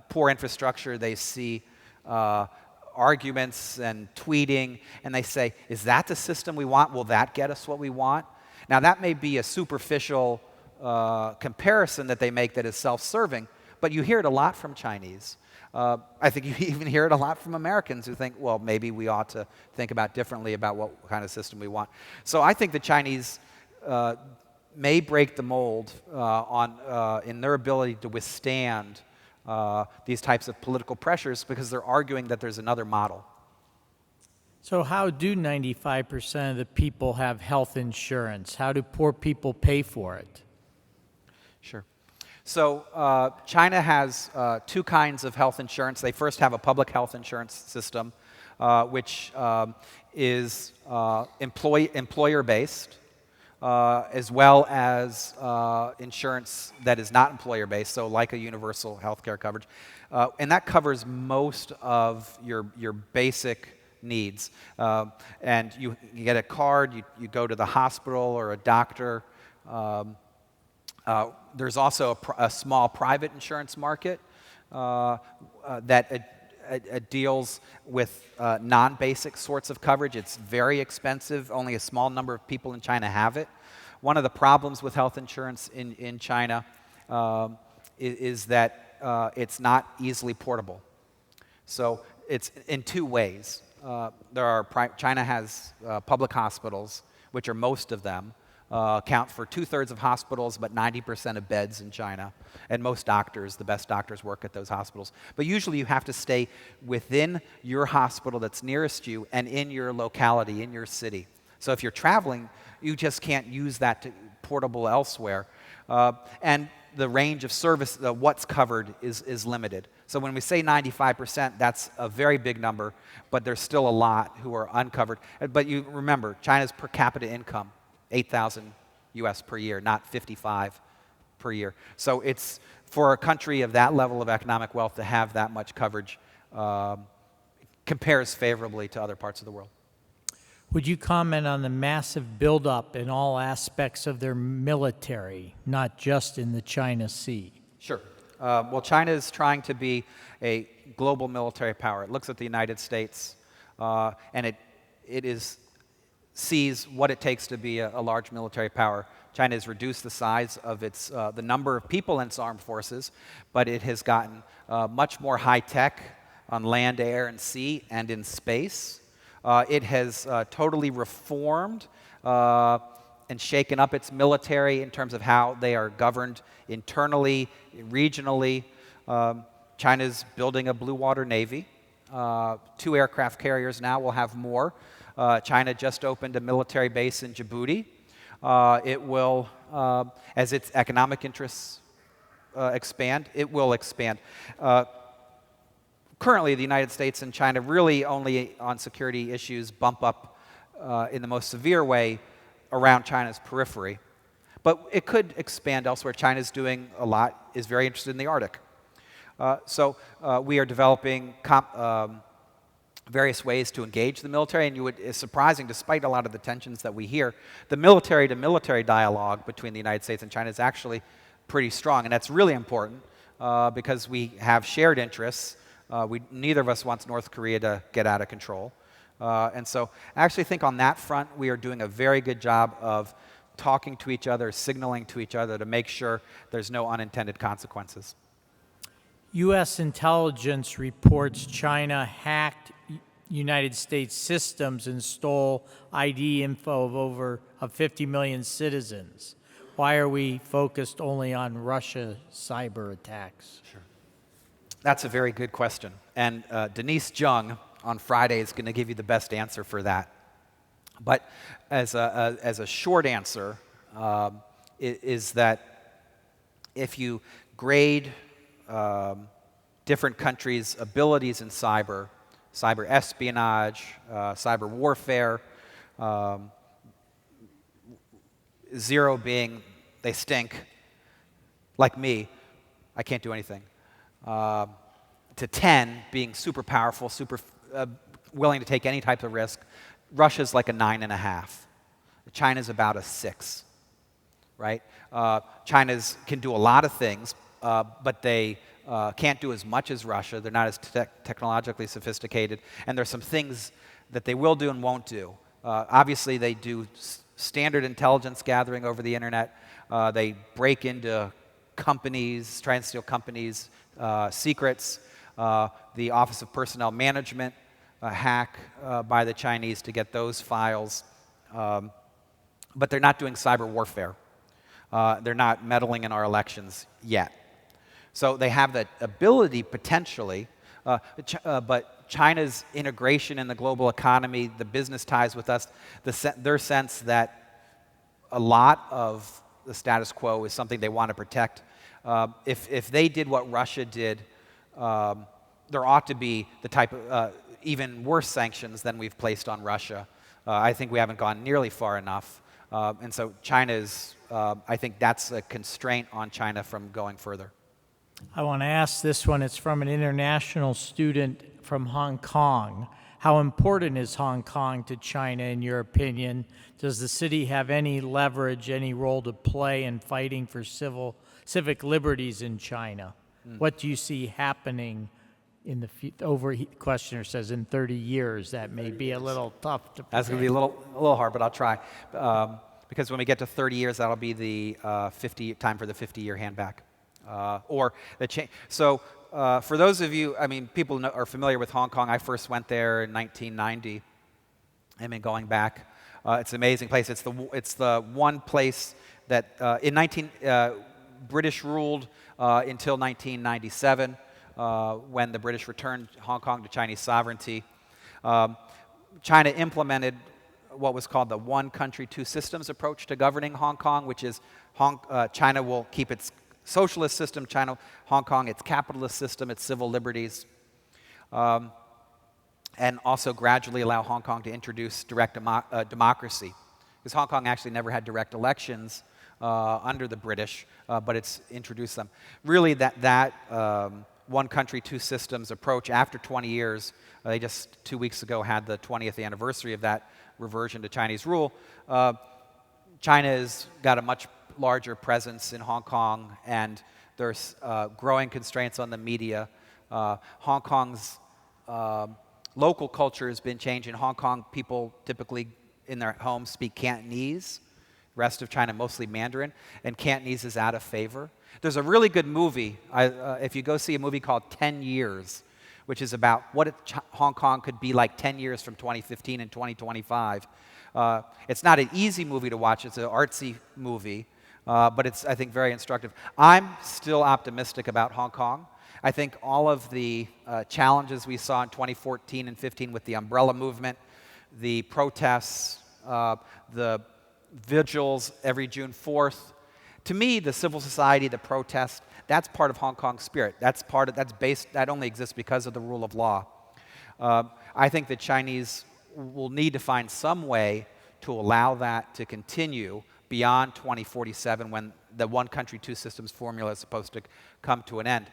poor infrastructure, they see arguments and tweeting, and they say, is that the system we want? Will that get us what we want? Now, that may be a superficial comparison that they make that is self-serving, but you hear it a lot from Chinese. I think you even hear it a lot from Americans who think, well, maybe we ought to think about differently about what kind of system we want. So I think the Chinese may break the mold in their ability to withstand these types of political pressures because they're arguing that there's another model. So how do 95% of the people have health insurance? How do poor people pay for it? Sure. So China has two kinds of health insurance. They first have a public health insurance system, which is employer-based, as well as insurance that is not employer-based, so like a universal health care coverage. And that covers most of your basic needs. And you get a card, you go to the hospital or a doctor. There's also a small private insurance market that deals with non-basic sorts of coverage. It's very expensive. Only a small number of people in China have it. One of the problems with health insurance in China is that it's not easily portable. So it's in two ways. China has public hospitals, which are most of them, account for 2/3 of hospitals, but 90% of beds in China. And most doctors, the best doctors, work at those hospitals. But usually you have to stay within your hospital that's nearest you and in your locality, in your city. So if you're traveling, you just can't use that to portable elsewhere. And the range of service, what's covered, is limited. So when we say 95%, that's a very big number, but there's still a lot who are uncovered. But you remember, China's per capita income, 8,000 US per year, not 55 per year. So it's, for a country of that level of economic wealth to have that much coverage compares favorably to other parts of the world. Would you comment on the massive buildup in all aspects of their military, not just in the China Sea? Sure. Well, China is trying to be a global military power. It looks at the United States, and it sees what it takes to be a large military power. China has reduced the size of the number of people in its armed forces, but it has gotten much more high-tech on land, air, and sea, and in space. It has totally reformed and shaken up its military in terms of how they are governed internally, regionally. China's building a blue water navy. 2 aircraft carriers now, will have more. China just opened a military base in Djibouti. It will, as its economic interests expand, it will expand. Currently, the United States and China really only on security issues bump up in the most severe way around China's periphery. But it could expand elsewhere. China's doing a lot, is very interested in the Arctic. So we are developing various ways to engage the military, and it's surprising, despite a lot of the tensions that we hear, the military-to-military dialogue between the United States and China is actually pretty strong, and that's really important because we have shared interests. Neither of us wants North Korea to get out of control. And so I actually think on that front, we are doing a very good job of talking to each other, signaling to each other to make sure there's no unintended consequences. U.S. intelligence reports China hacked United States systems and stole ID info of 50 million citizens. Why are we focused only on Russia cyber attacks? Sure. That's a very good question. And Denise Jung on Friday is going to give you the best answer for that. But as a short answer, is that if you grade different countries' abilities in cyber espionage, cyber warfare, 0 being they stink, like me, I can't do anything, to 10 being super powerful, super willing to take any type of risk, Russia's like a 9.5. China's about a 6, right? China's can do a lot of things, but they can't do as much as Russia. They're not as technologically sophisticated, and there's some things that they will do and won't do. Obviously, they do standard intelligence gathering over the internet. They break into companies, try and steal companies' secrets. the Office of Personnel Management hack by the Chinese to get those files. But they're not doing cyber warfare. They're not meddling in our elections yet. So they have the ability, potentially, but China's integration in the global economy, the business ties with us, their sense that a lot of the status quo is something they want to protect. If they did what Russia did, there ought to be the type of even worse sanctions than we've placed on Russia. I think we haven't gone nearly far enough. And so China is, I think that's a constraint on China from going further. I want to ask this one. It's from an international student from Hong Kong. How important is Hong Kong to China, in your opinion? Does the city have any leverage, any role to play in fighting for civic liberties in China? What do you see happening in the questioner says in 30 years? That may be a little tough to predict. That's going to be a little hard, but I'll try. Because when we get to 30 years, that'll be the time for the 50-year handback. Or the change. So for those of you, I mean, people are familiar with Hong Kong. I first went there in 1990. I mean, going back, it's an amazing place. It's the one place that British ruled until 1997, when the British returned Hong Kong to Chinese sovereignty. China implemented what was called the one country, two systems approach to governing Hong Kong, which is China will keep its socialist system, Hong Kong, its capitalist system, its civil liberties, and also gradually allow Hong Kong to introduce direct democracy. Because Hong Kong actually never had direct elections under the British, but it's introduced them. Really, that one country, two systems approach, after 20 years, they just 2 weeks ago had the 20th anniversary of that reversion to Chinese rule. China has got a much larger presence in Hong Kong, and there's growing constraints on the media. Hong Kong's local culture has been changed. In Hong Kong, people typically in their homes speak Cantonese. Rest of China, mostly Mandarin, and Cantonese is out of favor. There's a really good movie, if you go see a movie called 10 Years, which is about what Hong Kong could be like 10 years from 2015 and 2025. It's not an easy movie to watch. It's an artsy movie, but it's, I think, very instructive. I'm still optimistic about Hong Kong. I think all of the challenges we saw in 2014 and 15 with the umbrella movement, the protests, the vigils every June 4th, to me, the civil society, the protest, that's part of Hong Kong's spirit. That only exists because of the rule of law. I think the Chinese will need to find some way to allow that to continue beyond 2047, when the one country, two systems formula is supposed to come to an end.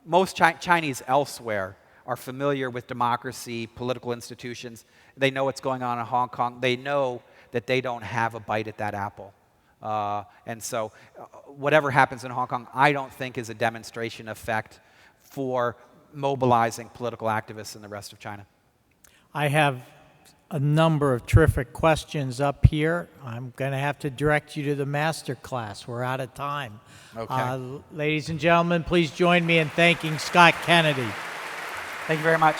Most Chinese elsewhere are familiar with democracy, political institutions. They know what's going on in Hong Kong. They know that they don't have a bite at that apple. And so whatever happens in Hong Kong, I don't think is a demonstration effect for mobilizing political activists in the rest of China. I have a number of terrific questions up here. I'm going to have to direct you to the master class. We're out of time. Okay. Ladies and gentlemen, please join me in thanking Scott Kennedy. Thank you very much.